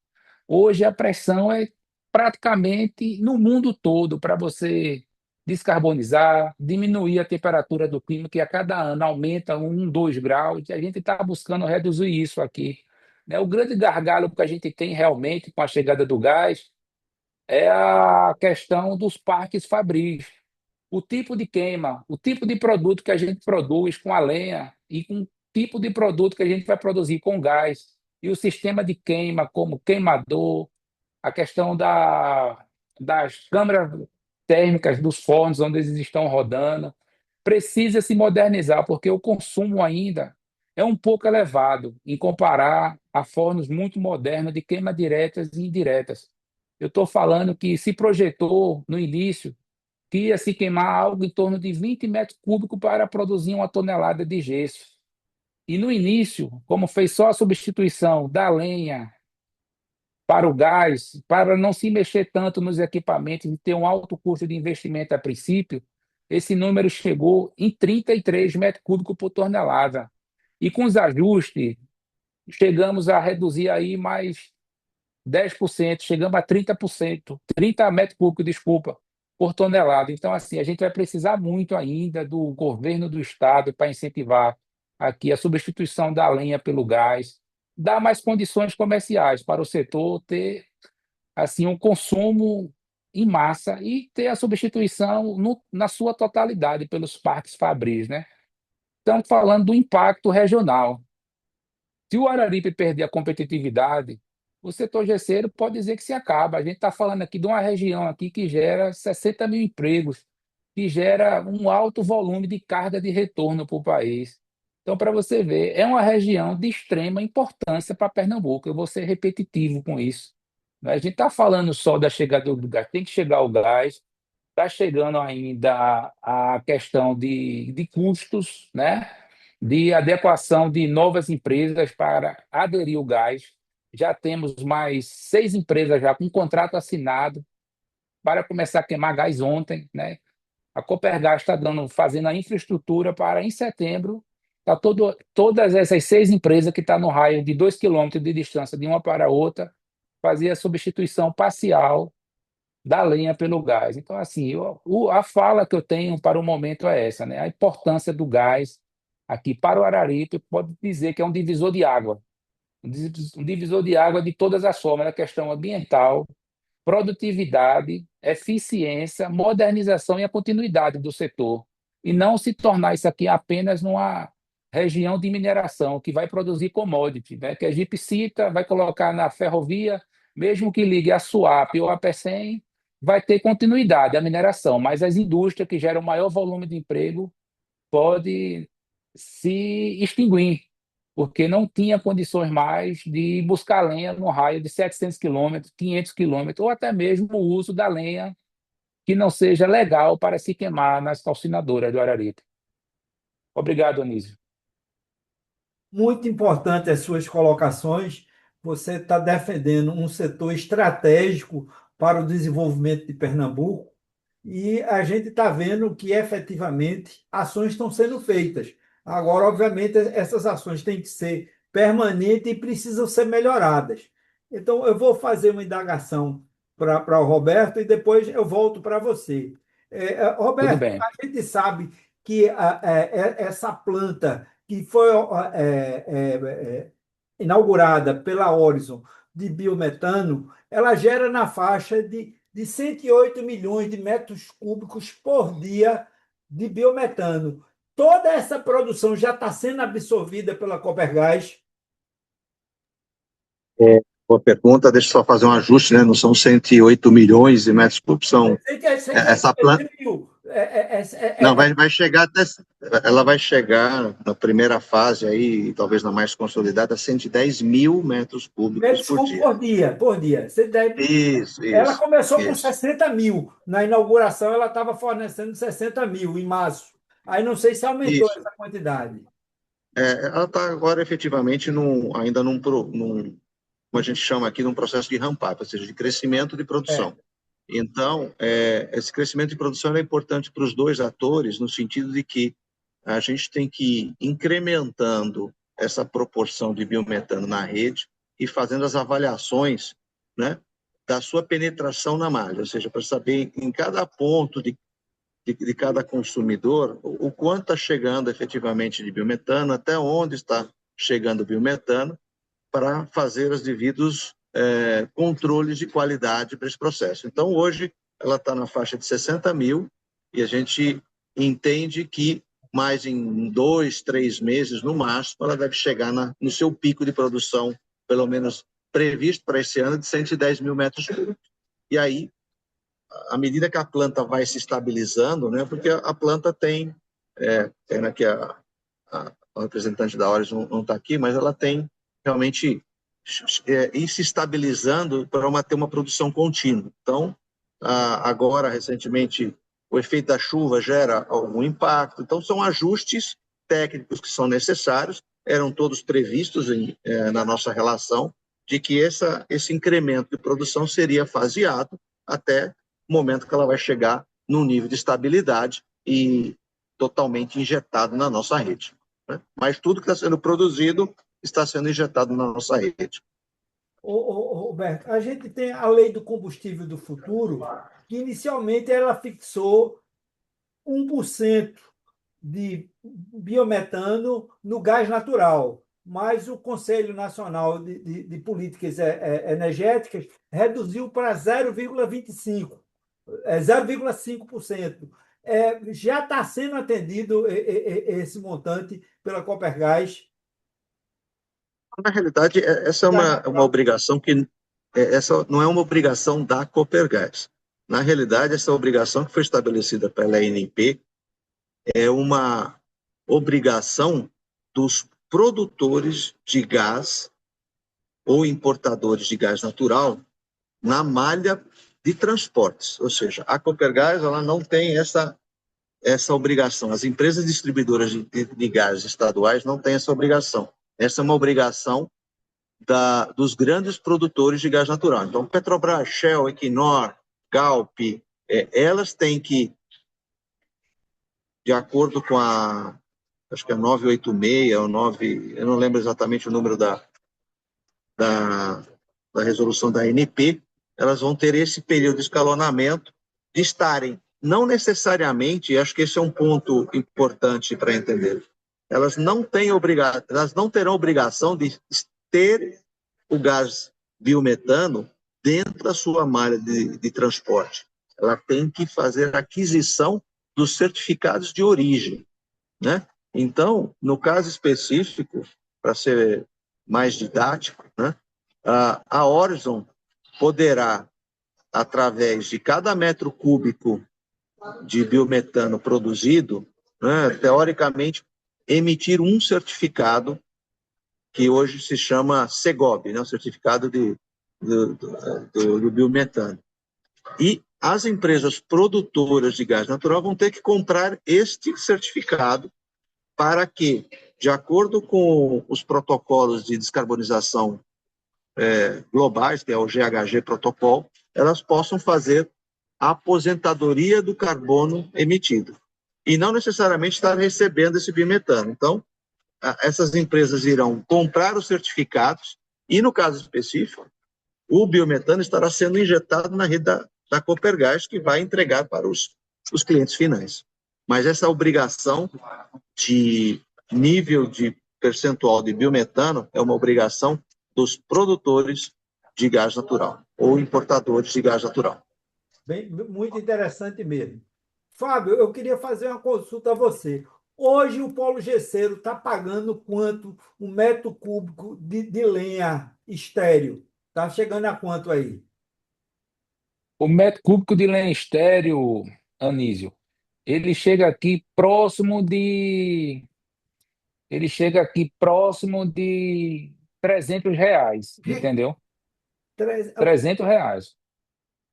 Hoje a pressão é praticamente no mundo todo para você descarbonizar, diminuir a temperatura do clima, que a cada ano aumenta 1, 2 graus, e a gente está buscando reduzir isso aqui, né? O grande gargalo que a gente tem realmente com a chegada do gás é a questão dos parques fabris. O tipo de queima, o tipo de produto que a gente produz com a lenha e com o tipo de produto que a gente vai produzir com gás. E o sistema de queima, como queimador, a questão das câmaras térmicas dos fornos onde eles estão rodando, precisa se modernizar, porque o consumo ainda é um pouco elevado em comparar a fornos muito modernos de queima diretas e indiretas. Eu estou falando que se projetou no início que ia se queimar algo em torno de 20 metros cúbicos para produzir 1 tonelada de gesso. E no início, como fez só a substituição da lenha para o gás, para não se mexer tanto nos equipamentos e ter um alto custo de investimento a princípio, esse número chegou em 33 metros cúbicos por tonelada. E com os ajustes, chegamos a reduzir aí mais 10%, chegamos a 30%, 30 metros cúbicos, desculpa, por tonelada. Então, assim, a gente vai precisar muito ainda do governo do estado para incentivar aqui a substituição da lenha pelo gás, dar mais condições comerciais para o setor ter assim um consumo em massa e ter a substituição na sua totalidade pelos parques fabris, né? Estamos falando do impacto regional. Se o Araripe perder a competitividade, o setor gesseiro pode dizer que se acaba. A gente está falando aqui de uma região aqui que gera 60 mil empregos, que gera um alto volume de carga de retorno para o país. Então, para você ver, é uma região de extrema importância para Pernambuco. Eu vou ser repetitivo com isso. A gente está falando só da chegada do gás, tem que chegar o gás, está chegando ainda a questão de custos, né? De adequação de novas empresas para aderir ao gás. Já temos mais 6 empresas já com contrato assinado para começar a queimar gás ontem, né? A Copergás está fazendo a infraestrutura para, em setembro, tá todas essas 6 empresas que estão no raio de 2 quilômetros de distância de uma para a outra, fazer a substituição parcial da lenha pelo gás. Então, assim, a fala que eu tenho para o momento é essa, né? A importância do gás aqui para o Araripe, pode dizer que é um divisor de água, um divisor de água de todas as formas, na questão ambiental, produtividade, eficiência, modernização e a continuidade do setor. E não se tornar isso aqui apenas numa região de mineração que vai produzir commodity, né? Que a Gipsita vai colocar na ferrovia, mesmo que ligue a Suape ou a Pecém, vai ter continuidade a mineração, mas as indústrias que geram maior volume de emprego pode se extinguir, porque não tinha condições mais de buscar lenha no raio de 700 quilômetros, 500 quilômetros, ou até mesmo o uso da lenha que não seja legal para se queimar nas calcinadoras do Araripe. Obrigado, Anísio. Muito importante as suas colocações. Você está defendendo um setor estratégico para o desenvolvimento de Pernambuco e a gente está vendo que efetivamente ações estão sendo feitas. Agora, obviamente, essas ações têm que ser permanentes e precisam ser melhoradas. Então, eu vou fazer uma indagação para o Roberto e depois eu volto para você. Tudo Roberto, bem. a gente sabe que essa planta que foi inaugurada pela Horizon de biometano, ela gera na faixa de 108 milhões de metros cúbicos por dia de biometano. Toda essa produção já está sendo absorvida pela Copergás. Boa pergunta, deixa eu só fazer um ajuste, né? Não são 108 milhões de metros cúbicos, são essa planta. Não, vai chegar até. Ela vai chegar na primeira fase aí, talvez na mais consolidada, a 110 mil metros cúbicos por dia. Por dia. Isso. Ela começou com 60 mil. Na inauguração, ela estava fornecendo 60 mil em março. Aí não sei se aumentou essa quantidade. Ela está agora efetivamente ainda num, como a gente chama aqui, num processo de ramp-up, ou seja, de crescimento de produção. Então, esse crescimento de produção é importante para os dois atores, no sentido de que a gente tem que ir incrementando essa proporção de biometano na rede e fazendo as avaliações, né, da sua penetração na malha, ou seja, para saber em cada ponto de cada consumidor o quanto está chegando efetivamente de biometano, até onde está chegando o biometano, para fazer os devidos controles de qualidade para esse processo. Então, hoje, ela está na faixa de 60 mil e a gente entende que mais em 2, 3 meses, no máximo, ela deve chegar no seu pico de produção, pelo menos previsto para esse ano, de 110 mil metros cúbicos. E aí, à medida que a planta vai se estabilizando, né, porque a planta tem aqui o representante da Horizon não está aqui, mas ela tem realmente ir se estabilizando para ter uma produção contínua. Então, agora, recentemente, o efeito da chuva gera algum impacto. Então, são ajustes técnicos que são necessários, eram todos previstos na nossa relação, de que esse incremento de produção seria faseado até o momento que ela vai chegar num nível de estabilidade e totalmente injetado na nossa rede, né? Mas tudo que está sendo produzido está sendo injetado na nossa rede. Roberto, a gente tem a lei do combustível do futuro, que inicialmente ela fixou 1% de biometano no gás natural, mas o Conselho Nacional de Políticas Energéticas reduziu para 0,25%, 0,5%. Já está sendo atendido esse montante pela Copergás. Na realidade, essa é uma obrigação que essa não é uma obrigação da Copergás. Na realidade, essa obrigação que foi estabelecida pela ANP é uma obrigação dos produtores de gás ou importadores de gás natural na malha de transportes. Ou seja, a Copergás ela não tem essa obrigação. As empresas distribuidoras de gás estaduais não têm essa obrigação. Essa é uma obrigação dos grandes produtores de gás natural. Então, Petrobras, Shell, Equinor, Galp, elas têm que, de acordo com acho que é 986 ou 9, eu não lembro exatamente o número da resolução da ANP, elas vão ter esse período de escalonamento de estarem, não necessariamente, e acho que esse é um ponto importante para entender, elas não terão obrigação de ter o gás biometano dentro da sua malha de transporte. Ela tem que fazer a aquisição dos certificados de origem, né? Então, no caso específico, para ser mais didático, né, a Horizon poderá, através de cada metro cúbico de biometano produzido, né, teoricamente, emitir um certificado que hoje se chama CEGOB, né, o certificado do biometano. E as empresas produtoras de gás natural vão ter que comprar este certificado para que, de acordo com os protocolos de descarbonização globais, que é o GHG Protocol, elas possam fazer a aposentadoria do carbono emitido e não necessariamente estar recebendo esse biometano. Então, essas empresas irão comprar os certificados e, no caso específico, o biometano estará sendo injetado na rede da Copergás, que vai entregar para os clientes finais. Mas essa obrigação de nível de percentual de biometano é uma obrigação dos produtores de gás natural ou importadores de gás natural. Bem, muito interessante mesmo. Fábio, eu queria fazer uma consulta a você. Hoje o Polo Gesseiro está pagando quanto um metro cúbico de lenha estéreo? Está chegando a quanto aí? O metro cúbico de lenha estéreo, Anísio, ele chega aqui próximo de ele chega aqui próximo de R$ 300, entendeu? R$ 300.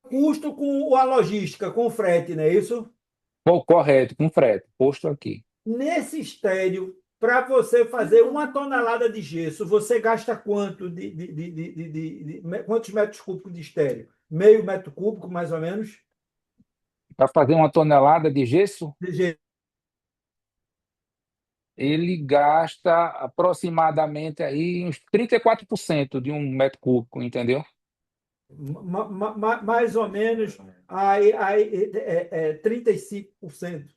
Custo com a logística, com o frete, não é isso? Pô, correto, com frete, posto aqui. Nesse estéreo, para você fazer 1 tonelada de gesso, você gasta quanto quantos metros cúbicos de estéreo? Meio metro cúbico, mais ou menos? Para fazer 1 tonelada de gesso, De gesso. ele gasta aproximadamente aí uns 34% de 1 metro cúbico, entendeu? Mais ou menos aí, 35%.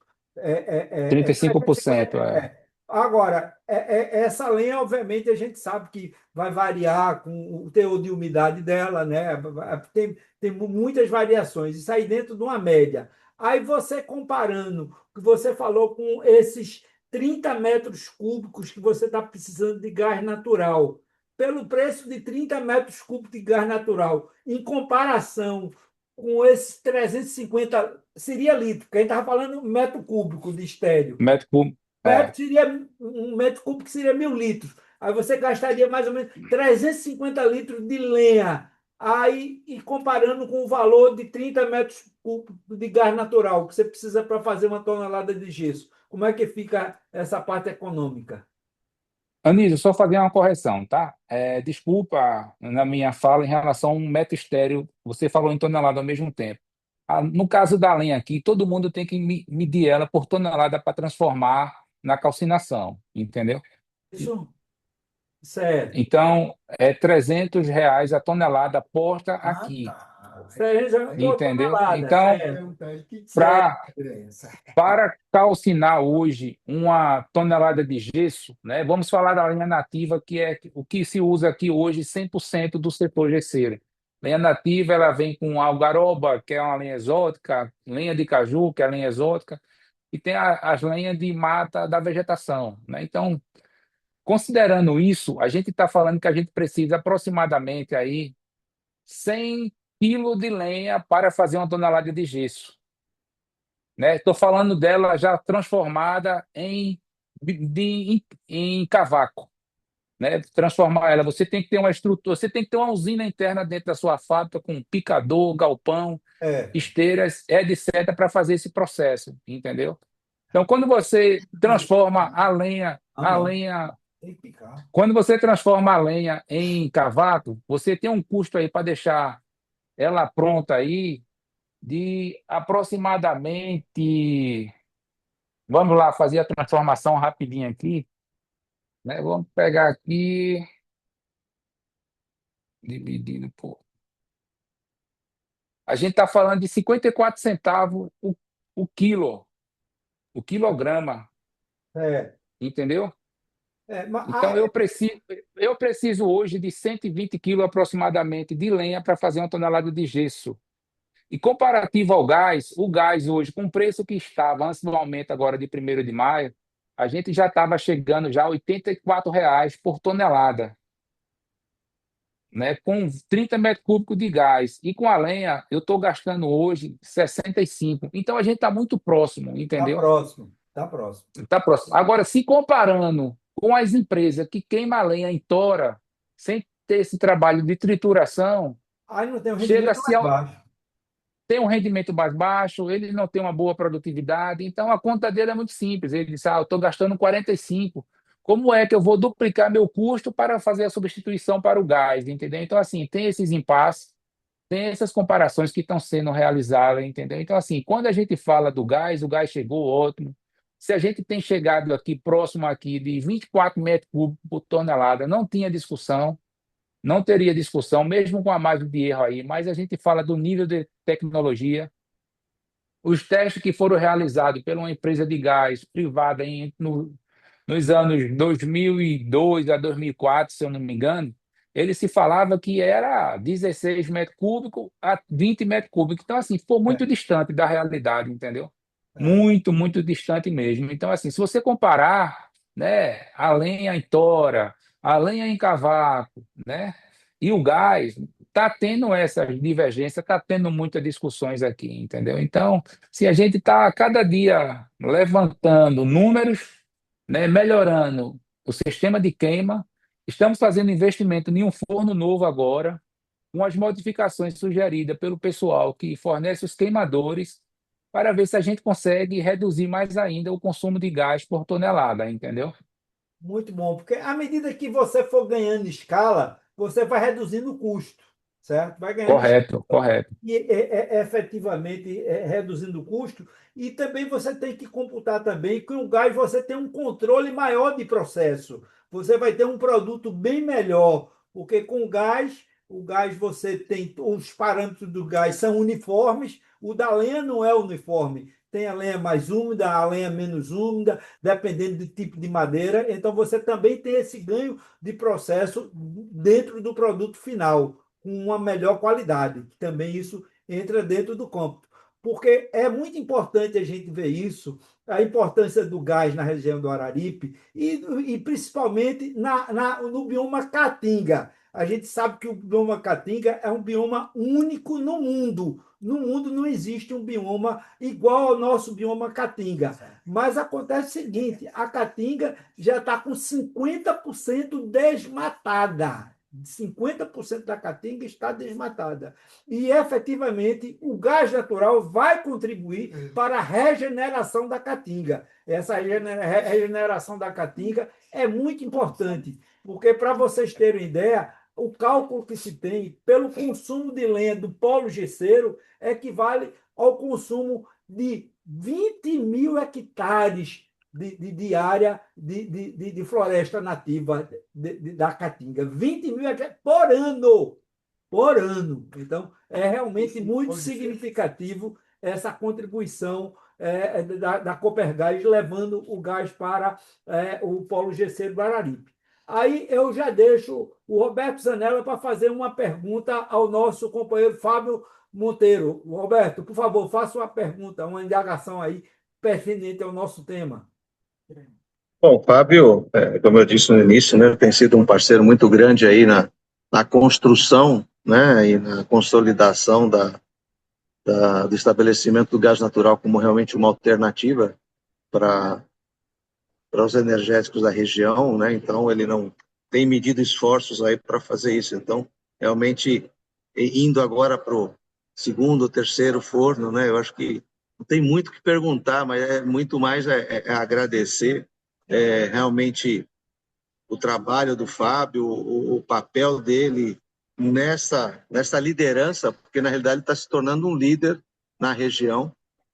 Trinta e cinco por cento, Agora, essa lenha, obviamente, a gente sabe que vai variar com o teor de umidade dela, né? Tem muitas variações, isso aí dentro de uma média. Aí você comparando o que você falou com esses 30 metros cúbicos que você está precisando de gás natural, pelo preço de 30 metros cúbicos de gás natural, em comparação com esses 350, seria litro, porque a gente estava falando metro cúbico de estéreo. Metro cúbico, É. Um metro cúbico seria 1.000 litros. Aí você gastaria mais ou menos 350 litros de lenha. Aí, e comparando com o valor de 30 metros cúbicos de gás natural que você precisa para fazer uma tonelada de gesso. Como é que fica essa parte econômica? Anísio, só fazer uma correção, tá? Desculpa na minha fala em relação a um metro estéreo, você falou em tonelada ao mesmo tempo. No caso da lenha aqui, todo mundo tem que medir ela por tonelada para transformar na calcinação, entendeu? Isso, certo. Então, é R$ 300 a tonelada posta Ah, aqui, tá. Seja uma entendeu? tonelada, Então, certo. Perguntar ele que Certo. para diferença. para calcinar hoje uma tonelada de gesso, né, vamos falar da linha nativa, que é o que se usa aqui hoje 100% do setor gesseiro. Lenha nativa, ela vem com algaroba, que é uma lenha exótica, lenha de caju, que é a lenha exótica, e tem as lenhas de mata da vegetação, né? Então, considerando isso, a gente está falando que a gente precisa aproximadamente aí 100 quilos de lenha para fazer uma tonelada de gesso, né? Estou falando dela já transformada em cavaco, né? Transformar ela. Você tem que ter uma estrutura, você tem que ter uma usina interna dentro da sua fábrica com picador, galpão, É. esteiras, etc., para fazer esse processo, entendeu? Então, Ah, não. Tem que picar. quando você transforma a lenha em cavaco, você tem um custo aí para deixar ela pronta aí de aproximadamente. Vamos lá fazer a transformação rapidinho aqui, né? Vamos pegar aqui, dividido por. A gente está falando de 54 centavos o quilo, o quilograma, É. entendeu? Mas, Então eu preciso hoje de 120 quilos aproximadamente de lenha para fazer uma tonelada de gesso. E comparativo ao gás, o gás hoje, com o preço que estava antes do aumento agora de 1º de maio, a gente já estava chegando já a R$ 84 por tonelada, né? Com 30 metros cúbicos de gás. E com a lenha, eu estou gastando hoje 65. Então a gente está muito próximo, tá entendeu? próximo. Tá próximo. Está próximo. Agora, se comparando com as empresas que queimam a lenha em tora, sem ter esse trabalho de trituração, Aí não tem um rendimento chega-se mais ao baixo. tem um rendimento mais baixo, ele não tem uma boa produtividade, então a conta dele é muito simples. Ele diz: eu estou gastando 45. Como é que eu vou duplicar meu custo para fazer a substituição para o gás, entendeu? Então, assim, tem esses impasses, tem essas comparações que estão sendo realizadas, entendeu? Então, assim, quando a gente fala do gás, o gás chegou ótimo. Se a gente tem chegado aqui, próximo aqui, de 24 metros cúbicos por tonelada, não tinha discussão, não teria discussão, mesmo com a margem de erro aí, mas a gente fala do nível de tecnologia. Os testes que foram realizados por uma empresa de gás privada nos anos 2002 a 2004, se eu não me engano, ele se falava que era 16 metros cúbicos a 20 metros cúbicos. Então, assim, ficou É, muito distante da realidade, entendeu? é. Muito, muito distante mesmo. Então, assim, se você comparar, né, a lenha em tora, a lenha em cavaco, né, e o gás, está tendo essas divergências, está tendo muitas discussões aqui, entendeu? Então, se a gente está cada dia levantando números, né, melhorando o sistema de queima, estamos fazendo investimento em um forno novo agora, com as modificações sugeridas pelo pessoal que fornece os queimadores, para ver se a gente consegue reduzir mais ainda o consumo de gás por tonelada, entendeu? Muito bom, porque à medida que você for ganhando escala, você vai reduzindo o custo, certo? Vai ganhando Correto, correto. e efetivamente reduzindo o custo. E também você tem que computar também que o gás você tem um controle maior de processo. Você vai ter um produto bem melhor, porque com o gás você tem os parâmetros do gás são uniformes, o da lenha não é uniforme. Tem a lenha mais úmida, a lenha menos úmida, dependendo do tipo de madeira. Então você também tem esse ganho de processo dentro do produto final com uma melhor qualidade, que também isso entra dentro do campo. Porque é muito importante a gente ver isso, a importância do gás na região do Araripe e principalmente no bioma Caatinga. A gente sabe que o bioma Caatinga é um bioma único no mundo. No mundo não existe um bioma igual ao nosso bioma Caatinga. Mas acontece o seguinte: a Caatinga já está com 50% desmatada. 50% da Caatinga está desmatada. E, efetivamente, o gás natural vai contribuir para a regeneração da Caatinga. Essa regeneração da Caatinga é muito importante, porque, para vocês terem ideia, o cálculo que se tem pelo consumo de lenha do polo gesseiro equivale ao consumo de 20 mil hectares de área de floresta nativa da Caatinga. 20 mil hectares por ano. Por ano. Então, é realmente muito significativo essa contribuição da Copergás, levando o gás para o polo gesseiro do Araripe. Aí eu já deixo o Roberto Zanella para fazer uma pergunta ao nosso companheiro Fábio Monteiro. Roberto, por favor, faça uma pergunta, uma indagação aí pertinente ao nosso tema. Bom, Fábio, como eu disse no início, né, tem sido um parceiro muito grande aí na construção, né, e na consolidação do estabelecimento do gás natural como realmente uma alternativa para os energéticos da região, né? Então ele não tem medido esforços aí para fazer isso. Então, realmente, indo agora para o segundo, terceiro forno, né? Eu acho que não tem muito o que perguntar, mas é muito mais agradecer realmente o trabalho do Fábio, o papel dele nessa liderança, porque na realidade ele está se tornando um líder na região,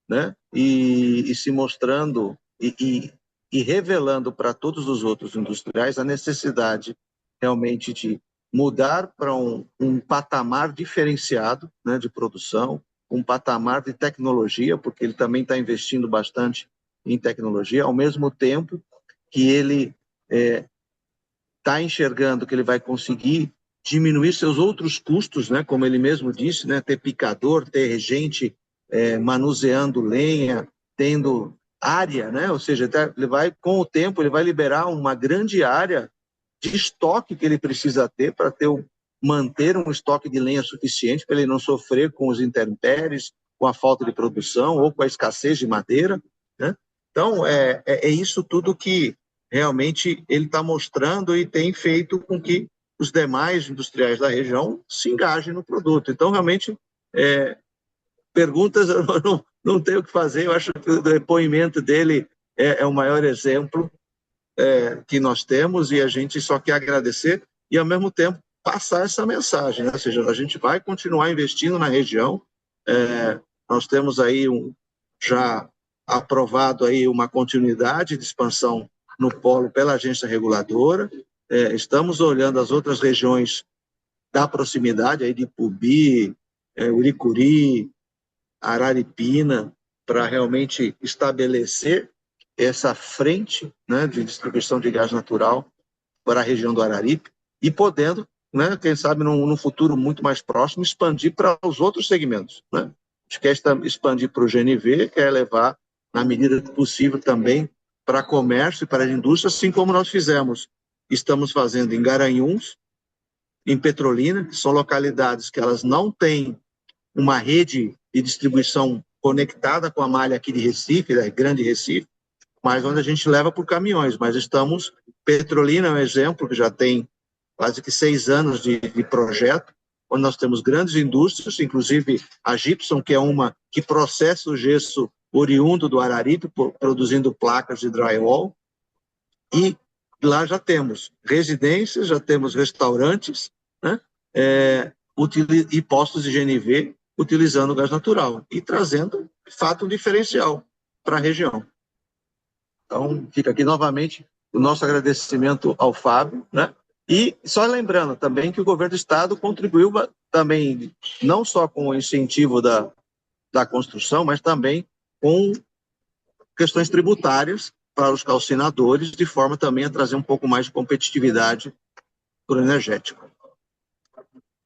né? E se mostrando e revelando para todos os outros industriais a necessidade realmente de mudar para um patamar diferenciado, né, de produção, um patamar de tecnologia, porque ele também está investindo bastante em tecnologia, ao mesmo tempo que ele está enxergando que ele vai conseguir diminuir seus outros custos, né, como ele mesmo disse, né, ter picador, ter gente manuseando lenha, tendo área, né, ou seja, ele vai, com o tempo, ele vai liberar uma grande área de estoque que ele precisa ter para manter um estoque de lenha suficiente para ele não sofrer com os intempéries, com a falta de produção ou com a escassez de madeira, né? Então, é isso tudo que realmente ele está mostrando e tem feito com que os demais industriais da região se engajem no produto. Então, realmente, perguntas eu não tenho o que fazer. Eu acho que o depoimento dele é o maior exemplo que nós temos, e a gente só quer agradecer e, ao mesmo tempo, passar essa mensagem, né? Ou seja, a gente vai continuar investindo na região. Nós temos aí já aprovado aí uma continuidade de expansão no polo pela agência reguladora. Estamos olhando as outras regiões da proximidade, aí de Ipubi, Uricuri, Araripina, para realmente estabelecer essa frente, né, de distribuição de gás natural para a região do Araripe e podendo, né, quem sabe, num futuro muito mais próximo, expandir para os outros segmentos, né? A gente quer expandir para o GNV, quer levar, na medida do possível, também para comércio e para a indústria, assim como nós estamos fazendo em Garanhuns, em Petrolina, que são localidades que elas não têm uma rede de distribuição conectada com a malha aqui de Recife, da Grande Recife, mas onde a gente leva por caminhões. Mas Petrolina é um exemplo, que já tem quase que 6 anos de projeto, onde nós temos grandes indústrias, inclusive a Gypsum, que é uma que processa o gesso oriundo do Araripe, produzindo placas de drywall, e lá já temos residências, já temos restaurantes, né, e postos de GNV utilizando o gás natural e trazendo, de fato, um diferencial para a região. Então, fica aqui novamente o nosso agradecimento ao Fábio, né? E só lembrando também que o governo do estado contribuiu também, não só com o incentivo da construção, mas também com questões tributárias para os calcinadores, de forma também a trazer um pouco mais de competitividade para o energético.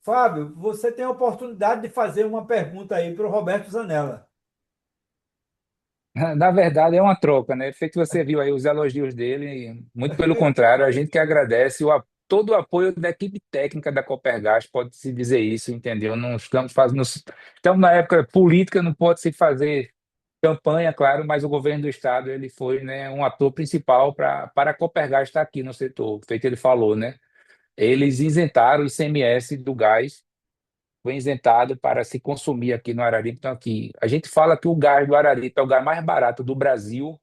Fábio, você tem a oportunidade de fazer uma pergunta aí para o Roberto Zanella. Na verdade, é uma troca, né? Feito que você viu aí os elogios dele, muito pelo contrário, a gente que agradece todo o apoio da equipe técnica da Copergás, pode-se dizer isso, entendeu? Não estamos fazendo, estamos na época política, não pode se fazer campanha, claro, mas o governo do estado ele foi, né, um ator principal para a Copergás estar aqui no setor, feito ele falou, né? Eles isentaram o ICMS do gás, foi isentado para se consumir aqui no Araripe. Então, aqui, a gente fala que o gás do Araripe é o gás mais barato do Brasil,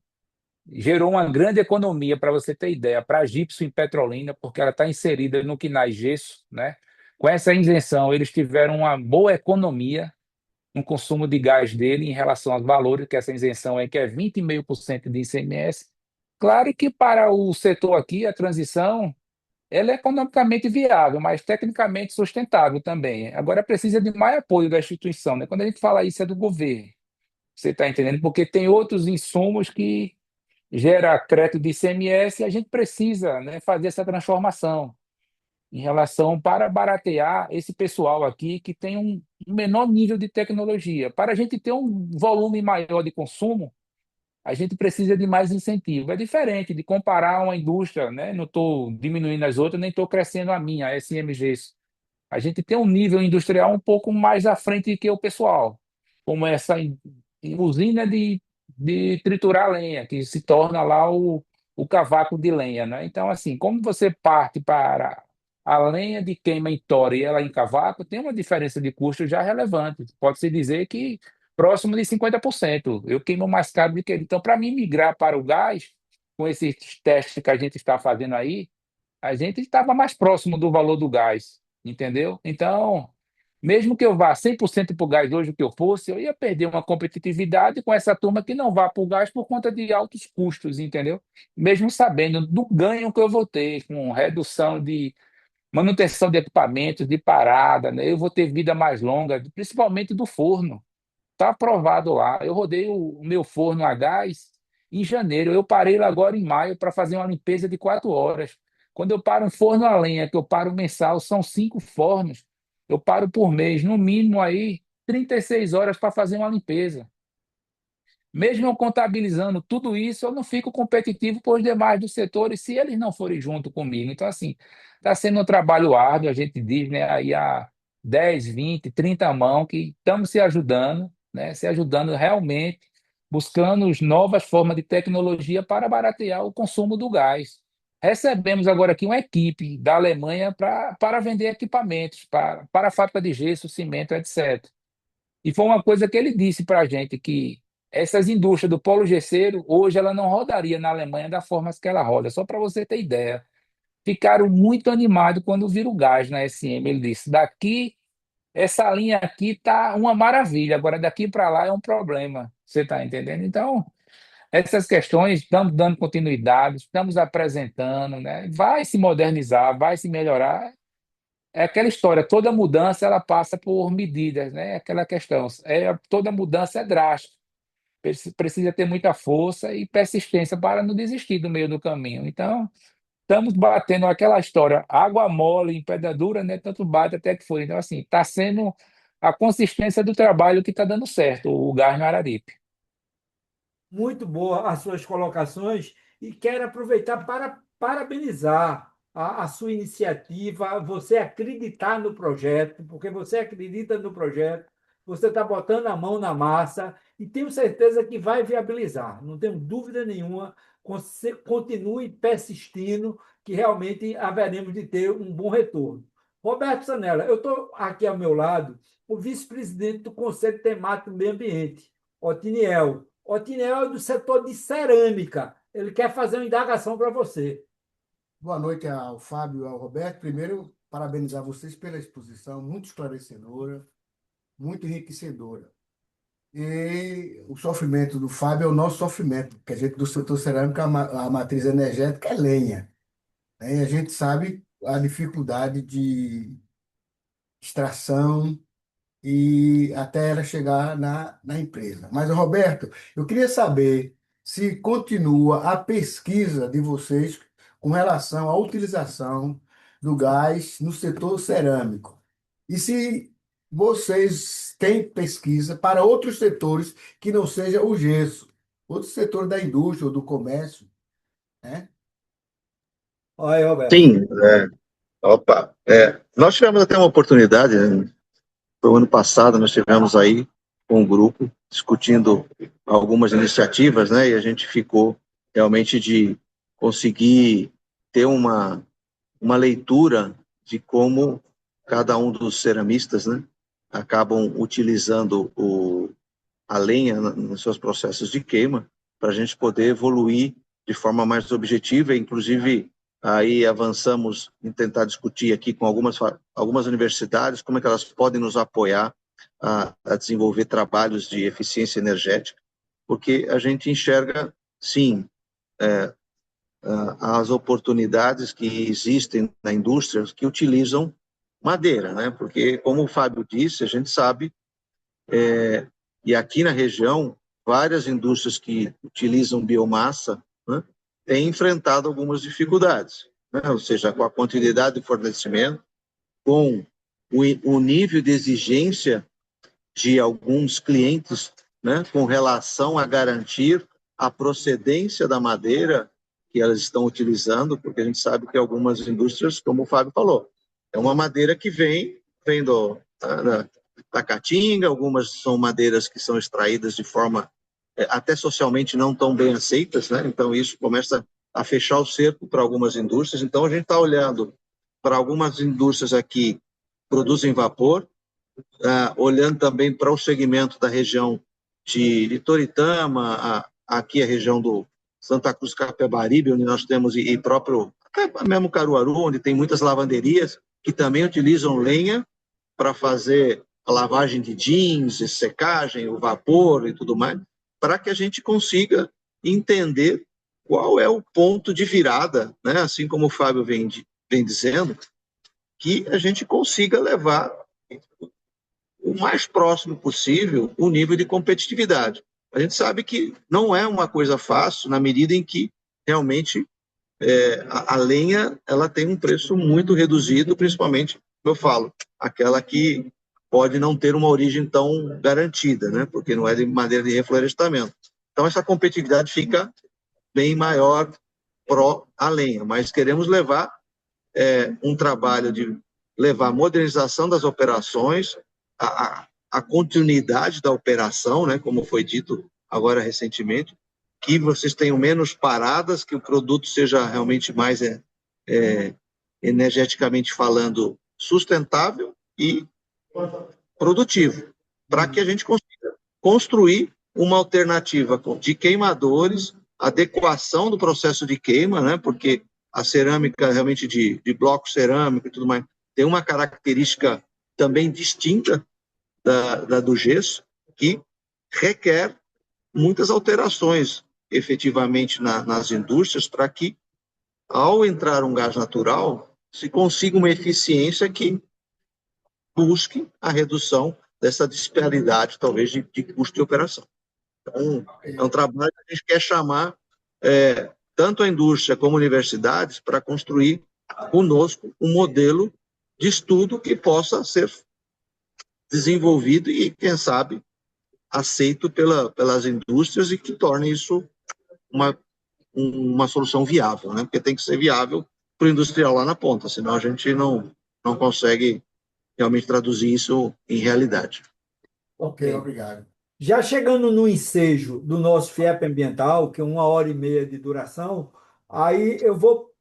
gerou uma grande economia, para você ter ideia, para a Gibson em Petrolina, porque ela está inserida no Quinais Gesso, né? Com essa isenção, eles tiveram uma boa economia no consumo de gás dele em relação aos valores, que essa isenção é que é 20,5% de ICMS. Claro que para o setor aqui, a transição, ela é economicamente viável, mas tecnicamente sustentável também. Agora precisa de mais apoio da instituição, né? Quando a gente fala isso é do governo, você está entendendo? Porque tem outros insumos que gera crédito de ICMS e a gente precisa, né, fazer essa transformação em relação para baratear esse pessoal aqui que tem um menor nível de tecnologia. Para a gente ter um volume maior de consumo, a gente precisa de mais incentivo. É diferente de comparar uma indústria, né? Não estou diminuindo as outras, nem estou crescendo a minha, a SMG. A gente tem um nível industrial um pouco mais à frente que o pessoal, como essa usina de triturar lenha, que se torna lá o cavaco de lenha, né? Então, assim, como você parte para a lenha de queima em tora e ela em cavaco, tem uma diferença de custo já relevante. Pode-se dizer que próximo de 50%. Eu queimo mais caro do que ele. Então, para mim, migrar para o gás, com esses testes que a gente está fazendo aí, a gente estava mais próximo do valor do gás, entendeu? Então, mesmo que eu vá 100% para o gás hoje, o que eu fosse, eu ia perder uma competitividade com essa turma que não vá para o gás por conta de altos custos, entendeu? Mesmo sabendo do ganho que eu vou ter, com redução de manutenção de equipamentos, de parada, né? Eu vou ter vida mais longa, principalmente do forno. Está aprovado lá. Eu rodei o meu forno a gás em janeiro. Eu parei lá agora em maio para fazer uma limpeza de 4 horas. Quando eu paro um forno a lenha, que eu paro mensal, são 5 fornos. Eu paro por mês, no mínimo aí 36 horas para fazer uma limpeza. Mesmo eu contabilizando tudo isso, eu não fico competitivo por os demais dos setores se eles não forem junto comigo. Então, assim, está sendo um trabalho árduo, a gente diz, né, aí há 10, 20, 30 mãos que estamos se ajudando, né, se ajudando realmente, buscando novas formas de tecnologia para baratear o consumo do gás. Recebemos agora aqui uma equipe da Alemanha para vender equipamentos para a fábrica de gesso, cimento, etc. E foi uma coisa que ele disse para a gente, que essas indústrias do polo gesseiro, hoje ela não rodaria na Alemanha da forma que ela roda, só para você ter ideia. Ficaram muito animados quando viram o gás na SM. Ele disse, daqui, essa linha aqui está uma maravilha, agora daqui para lá é um problema. Você está entendendo? Então, essas questões, estamos dando continuidade, estamos apresentando, né? Vai se modernizar, vai se melhorar. É aquela história, toda mudança ela passa por medidas, né? Aquela questão, toda mudança é drástica. Precisa ter muita força e persistência para não desistir do meio do caminho. Então, estamos batendo aquela história, água mole em pedra dura, né? Tanto bate até que foi. Então, assim, está sendo a consistência do trabalho que está dando certo, o gás no Araripe. Muito boa as suas colocações e quero aproveitar para parabenizar a sua iniciativa, você acreditar no projeto, porque você acredita no projeto, você está botando a mão na massa e tenho certeza que vai viabilizar, não tenho dúvida nenhuma. Continue persistindo, que realmente haveremos de ter um bom retorno. Roberto Sanella, eu estou aqui ao meu lado, o vice-presidente do Conselho Temático do Meio Ambiente, Otiniel. Otiniel é do setor de cerâmica. Ele quer fazer uma indagação para você. Boa noite ao Fábio e ao Roberto. Primeiro, parabenizar vocês pela exposição, muito esclarecedora, muito enriquecedora. E o sofrimento do Fábio é o nosso sofrimento, porque a gente do setor cerâmico, a matriz energética é lenha, né? E a gente sabe a dificuldade de extração e até ela chegar na empresa. Mas, Roberto, eu queria saber se continua a pesquisa de vocês com relação à utilização do gás no setor cerâmico. E se vocês têm pesquisa para outros setores que não seja o gesso, outro setor da indústria ou do comércio, né? Olha aí, Roberto. Sim, Opa, nós tivemos até uma oportunidade, né? Foi o ano passado, nós tivemos aí com um grupo discutindo algumas iniciativas, né? E a gente ficou realmente de conseguir ter uma leitura de como cada um dos ceramistas, né, acabam utilizando a lenha nos seus processos de queima para a gente poder evoluir de forma mais objetiva, inclusive aí avançamos em tentar discutir aqui com algumas universidades como é que elas podem nos apoiar a desenvolver trabalhos de eficiência energética, porque a gente enxerga, sim, as oportunidades que existem na indústria que utilizam madeira, né? Porque, como o Fábio disse, a gente sabe, e aqui na região, várias indústrias que utilizam biomassa, né, têm enfrentado algumas dificuldades, né? Ou seja, com a continuidade de fornecimento, com o nível de exigência de alguns clientes, né, com relação a garantir a procedência da madeira que elas estão utilizando, porque a gente sabe que algumas indústrias, como o Fábio falou, é uma madeira que vem da caatinga, algumas são madeiras que são extraídas de forma até socialmente não tão bem aceitas, né? Então isso começa a fechar o cerco para algumas indústrias. Então a gente está olhando para algumas indústrias aqui que produzem vapor, olhando também para o segmento da região de Toritama, aqui a região do Santa Cruz Capibaribe, onde nós temos, e próprio, até mesmo Caruaru, onde tem muitas lavanderias que também utilizam lenha para fazer a lavagem de jeans, secagem, o vapor e tudo mais, para que a gente consiga entender qual é o ponto de virada, né? Assim como o Fábio vem dizendo, que a gente consiga levar o mais próximo possível o nível de competitividade. A gente sabe que não é uma coisa fácil, na medida em que realmente a lenha ela tem um preço muito reduzido, principalmente, como eu falo, aquela que pode não ter uma origem tão garantida, né? Porque não é de madeira de reflorestamento. Então, essa competitividade fica bem maior pró a lenha, mas queremos levar um trabalho de levar a modernização das operações, a continuidade da operação, né, como foi dito agora recentemente, que vocês tenham menos paradas, que o produto seja realmente mais energeticamente falando sustentável e produtivo, para que a gente consiga construir uma alternativa de queimadores, adequação do processo de queima, né, porque a cerâmica realmente de bloco cerâmico e tudo mais tem uma característica também distinta da do gesso, que requer muitas alterações efetivamente nas indústrias para que, ao entrar um gás natural, se consiga uma eficiência que busque a redução dessa disparidade, talvez, de custo de operação. Então, é um trabalho que a gente quer chamar tanto a indústria como universidades para construir conosco um modelo de estudo que possa ser desenvolvido e, quem sabe, aceito pelas indústrias e que torne isso uma solução viável, né? Porque tem que ser viável para o industrial lá na ponta, senão a gente não consegue realmente traduzir isso em realidade. Ok, obrigado. Já chegando no ensejo do nosso FIEP ambiental, que é 1h30 de duração, aí eu vou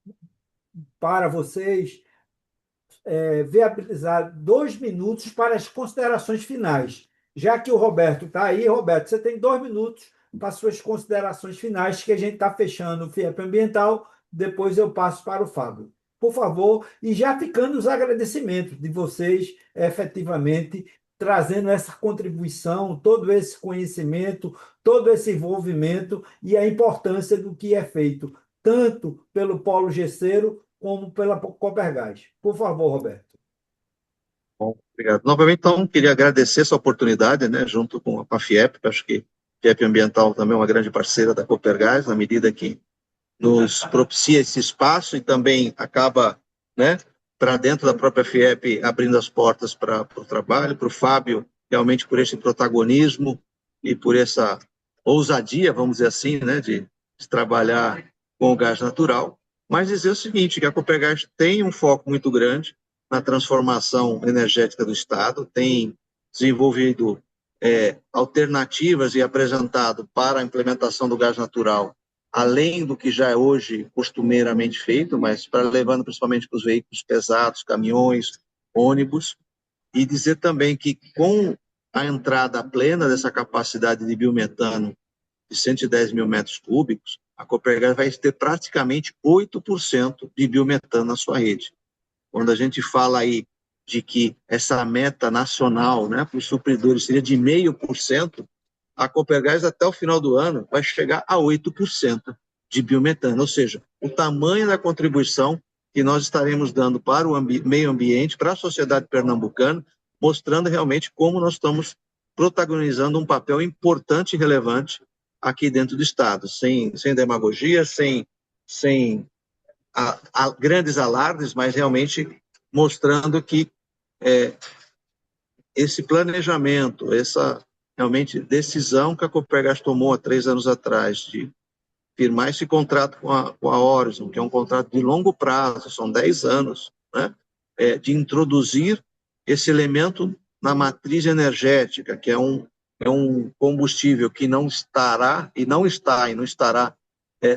para vocês viabilizar 2 minutos para as considerações finais. Já que o Roberto está aí, Roberto, você tem 2 minutos para suas considerações finais, que a gente está fechando o FIEP ambiental, depois eu passo para o Fábio. Por favor, e já ficando os agradecimentos de vocês, efetivamente, trazendo essa contribuição, todo esse conhecimento, todo esse envolvimento e a importância do que é feito, tanto pelo Polo Gesseiro como pela Copergás. Por favor, Roberto. Bom, obrigado. Novamente, então, queria agradecer essa oportunidade, né, junto com a FIEP, que acho que a FIEP Ambiental também é uma grande parceira da Copergás, na medida que nos propicia esse espaço e também acaba, né, para dentro da própria FIEP, abrindo as portas para o trabalho, para o Fábio, realmente por esse protagonismo e por essa ousadia, vamos dizer assim, né, de trabalhar com o gás natural. mas dizer o seguinte, que a Copergás tem um foco muito grande na transformação energética do Estado, tem desenvolvido alternativas e apresentado para a implementação do gás natural, além do que já é hoje costumeiramente feito, mas para levando principalmente para os veículos pesados, caminhões, ônibus, e dizer também que com a entrada plena dessa capacidade de biometano de 110 mil metros cúbicos, a Copergás vai ter praticamente 8% de biometano na sua rede. Quando a gente fala aí de que essa meta nacional, né, para os supridores seria de 0,5%, a Copergás até o final do ano vai chegar a 8% de biometano, ou seja, o tamanho da contribuição que nós estaremos dando para o meio ambiente, para a sociedade pernambucana, mostrando realmente como nós estamos protagonizando um papel importante e relevante aqui dentro do Estado, sem demagogia, sem grandes alardes, mas realmente mostrando que esse planejamento, essa realmente decisão que a Copergás tomou há 3 anos atrás de firmar esse contrato com a Horizon, que é um contrato de longo prazo, são 10 anos, né, de introduzir esse elemento na matriz energética, que é um combustível que não estará e não estará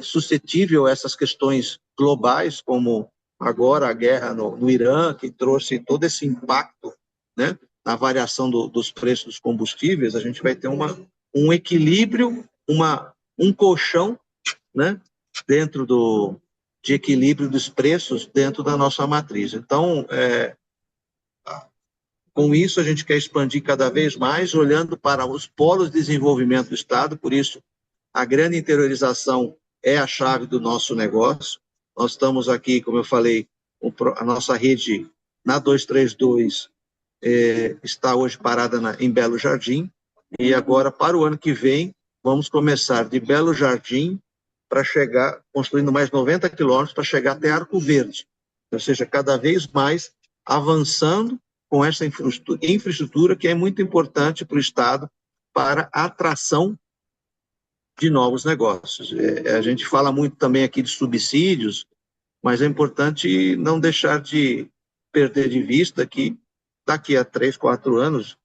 suscetível a essas questões globais, como agora a guerra no Irã, que trouxe todo esse impacto, né, na variação dos preços dos combustíveis. A gente vai ter um equilíbrio, um colchão, né, dentro de equilíbrio dos preços dentro da nossa matriz. Então, com isso, a gente quer expandir cada vez mais, olhando para os polos de desenvolvimento do Estado, por isso, a grande interiorização é a chave do nosso negócio. Nós estamos aqui, como eu falei, a nossa rede na 232 está hoje parada em Belo Jardim, e agora, para o ano que vem, vamos começar de Belo Jardim para chegar, construindo mais 90 quilômetros para chegar até Arco Verde, ou seja, cada vez mais avançando com essa infraestrutura que é muito importante para o Estado para a atração de novos negócios. A gente fala muito também aqui de subsídios, mas é importante não deixar de perder de vista que daqui a 3, 4 anos,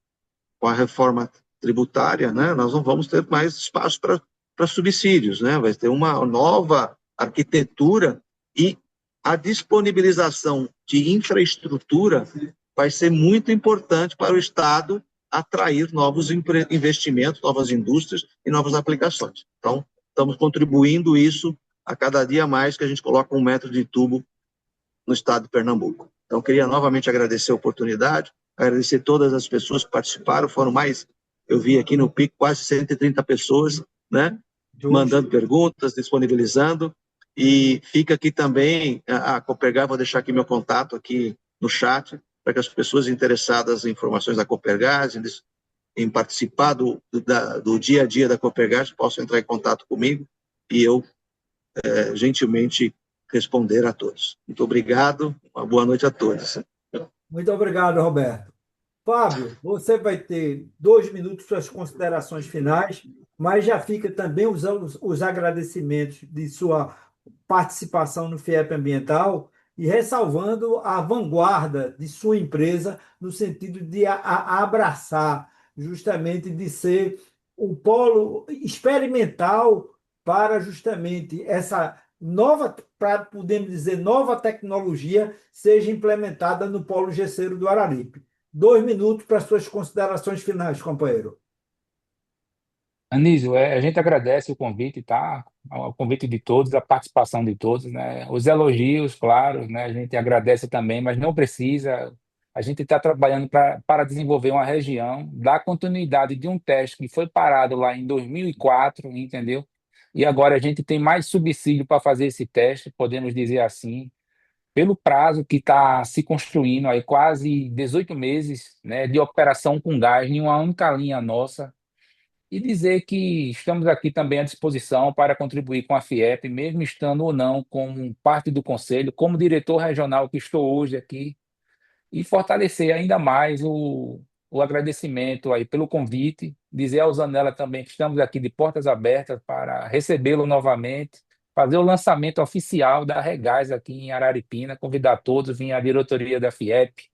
com a reforma tributária, né, nós não vamos ter mais espaço para subsídios, né? Vai ter uma nova arquitetura e a disponibilização de infraestrutura vai ser muito importante para o Estado atrair novos investimentos, novas indústrias e novas aplicações. Então, estamos contribuindo isso a cada dia mais que a gente coloca 1 metro de tubo no Estado de Pernambuco. Então, queria novamente agradecer a oportunidade, agradecer todas as pessoas que participaram, foram mais, eu vi aqui no PIC, quase 130 pessoas, né, mandando perguntas, disponibilizando, e fica aqui também a Copergás, vou deixar aqui meu contato aqui no chat, para que as pessoas interessadas em informações da Copergás, em participar do dia a dia da Copergás, possam entrar em contato comigo, e eu, gentilmente, responder a todos. Muito obrigado, uma boa noite a todos. Muito obrigado, Roberto. Fábio, você vai ter 2 minutos para as considerações finais, mas já fica também os agradecimentos de sua participação no FIEP Ambiental e ressalvando a vanguarda de sua empresa no sentido de abraçar, justamente de ser um polo experimental para justamente essa nova, para podemos dizer, nova tecnologia seja implementada no polo gesseiro do Araripe. 2 minutos para suas considerações finais, companheiro. Anísio, a gente agradece o convite, tá? O convite de todos, a participação de todos, né? Os elogios, claro, né? A gente agradece também, mas não precisa. A gente está trabalhando para desenvolver uma região, dar continuidade de um teste que foi parado lá em 2004, entendeu? E agora a gente tem mais subsídio para fazer esse teste, podemos dizer assim, pelo prazo que está se construindo aí, quase 18 meses, né, de operação com gás em uma única linha nossa, e dizer que estamos aqui também à disposição para contribuir com a FIEP, mesmo estando ou não como parte do conselho, como diretor regional que estou hoje aqui, e fortalecer ainda mais o agradecimento aí pelo convite, dizer ao Zanella também que estamos aqui de portas abertas para recebê-lo novamente, fazer o lançamento oficial da Regás aqui em Araripina, convidar todos, vir a diretoria da FIEP,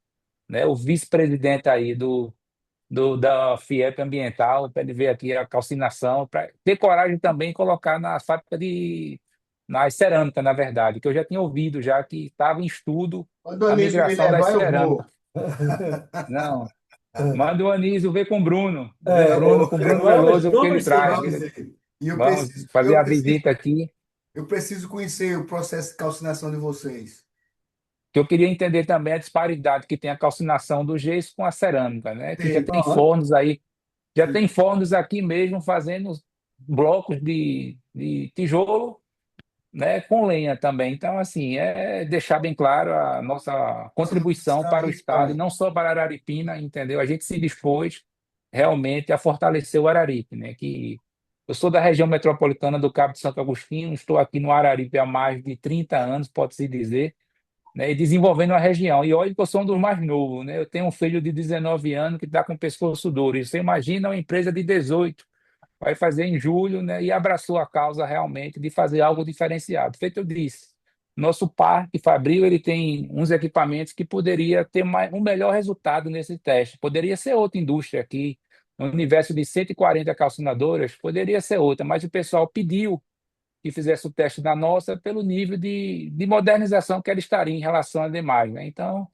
né, o vice-presidente aí da FIEP Ambiental, para ele ver aqui a calcinação, para ter coragem também de colocar na fábrica nas cerâmicas, na verdade, que eu já tinha ouvido já que estava em estudo Quando o a Anísio me migração das levar, eu cerâmicas. vou. Não, manda o Anísio ver com o Bruno, É, com o Bruno vamos, Veloso, o que ele vamos sim, traz. vamos Vamos sim. ver. E eu Vamos preciso, fazer eu a preciso, visita aqui, eu preciso conhecer o processo de calcinação de vocês. que eu queria entender também a disparidade que tem a calcinação do gesso com a cerâmica, né? Que já Tem, tem Pronto. fornos aí, já sim. tem fornos aqui mesmo fazendo blocos de tijolo, né, com lenha também. Então, assim, é deixar bem claro a nossa contribuição São para o Estado, e rituais. não só para Araripina, entendeu? A gente se dispôs realmente a fortalecer o Araripe, né? Que eu sou da região metropolitana do Cabo de Santo Agostinho, estou aqui no Araripe há mais de 30 anos, pode-se dizer, né, e desenvolvendo a região. E olha que eu sou um dos mais novos, né? Eu tenho um filho de 19 anos que está com o pescoço duro. E você imagina uma empresa de 18, vai fazer em julho, né? E abraçou a causa realmente de fazer algo diferenciado. Feito eu disse, nosso parque Fabril ele tem uns equipamentos que poderia ter um melhor resultado nesse teste. Poderia ser outra indústria aqui, no universo de 140 calcinadoras, poderia ser outra, mas o pessoal pediu que fizesse o teste da nossa pelo nível de modernização que ela estaria em relação às demais, né? Então,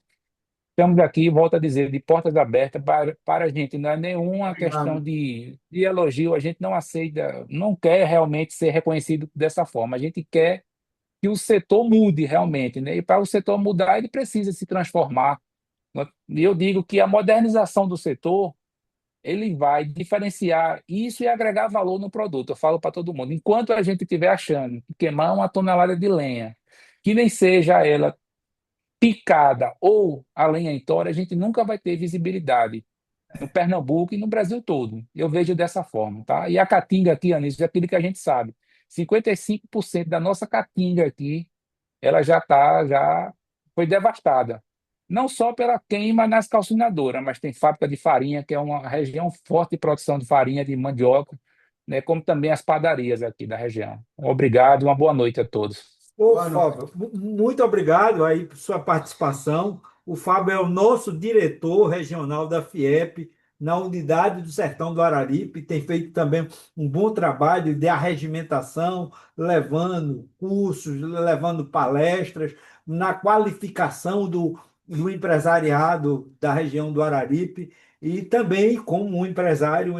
estamos aqui, volto a dizer, de portas abertas para a gente. Não é nenhuma questão Obrigado. de elogio, a gente não aceita, não quer realmente ser reconhecido dessa forma. A gente quer que o setor mude realmente, né? E para o setor mudar, ele precisa se transformar. E eu digo que a modernização do setor ele vai diferenciar isso e agregar valor no produto. Eu falo para todo mundo. Enquanto a gente estiver achando que queimar uma tonelada de lenha, que nem seja ela picada ou a lenha em tora, a gente nunca vai ter visibilidade no Pernambuco e no Brasil todo. Eu vejo dessa forma, tá? E a caatinga aqui, Anísio, é aquilo que a gente sabe. 55% da nossa caatinga aqui ela já foi devastada. Não só pela queima nas calcinadoras, mas tem fábrica de farinha, que é uma região forte de produção de farinha de mandioca, né, como também as padarias aqui da região. Obrigado, uma boa noite a todos. Ô, Boa noite. Fábio, muito obrigado aí por sua participação. O Fábio é o nosso diretor regional da FIEP na unidade do Sertão do Araripe, tem feito também um bom trabalho de arregimentação, levando cursos, levando palestras na qualificação do empresariado da região do Araripe e também como um empresário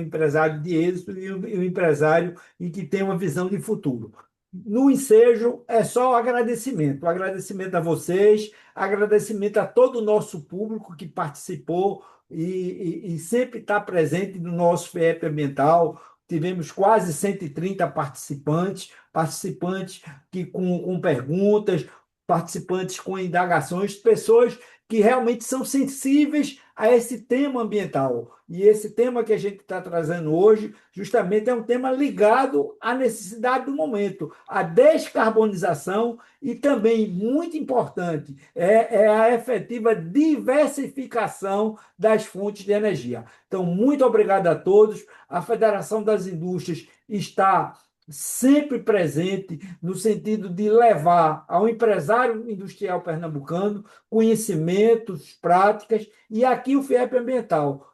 de êxito e um empresário em que tem uma visão de futuro. No ensejo é só agradecimento. Agradecimento a vocês, agradecimento a todo o nosso público que participou e sempre está presente no nosso FIEP Ambiental. Tivemos quase 130 participantes, participantes que com perguntas, participantes com indagações, pessoas que realmente são sensíveis a esse tema ambiental. E esse tema que a gente está trazendo hoje, justamente é um tema ligado à necessidade do momento, à descarbonização e também, muito importante, é a efetiva diversificação das fontes de energia. Então, muito obrigado a todos. A Federação das Indústrias está sempre presente no sentido de levar ao empresário industrial pernambucano conhecimentos, práticas, e aqui o FIEP Ambiental.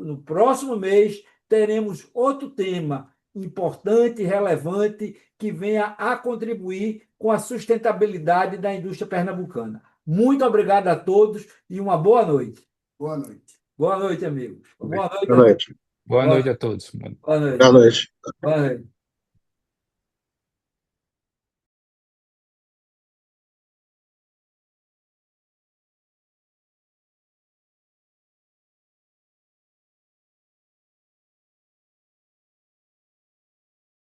No próximo mês, teremos outro tema importante e relevante que venha a contribuir com a sustentabilidade da indústria pernambucana. Muito obrigado a todos e uma boa noite. Boa noite. Boa noite, amigos. Boa noite, Boa amigos. noite. Boa Boa noite a todos. boa noite. Boa noite. Boa noite.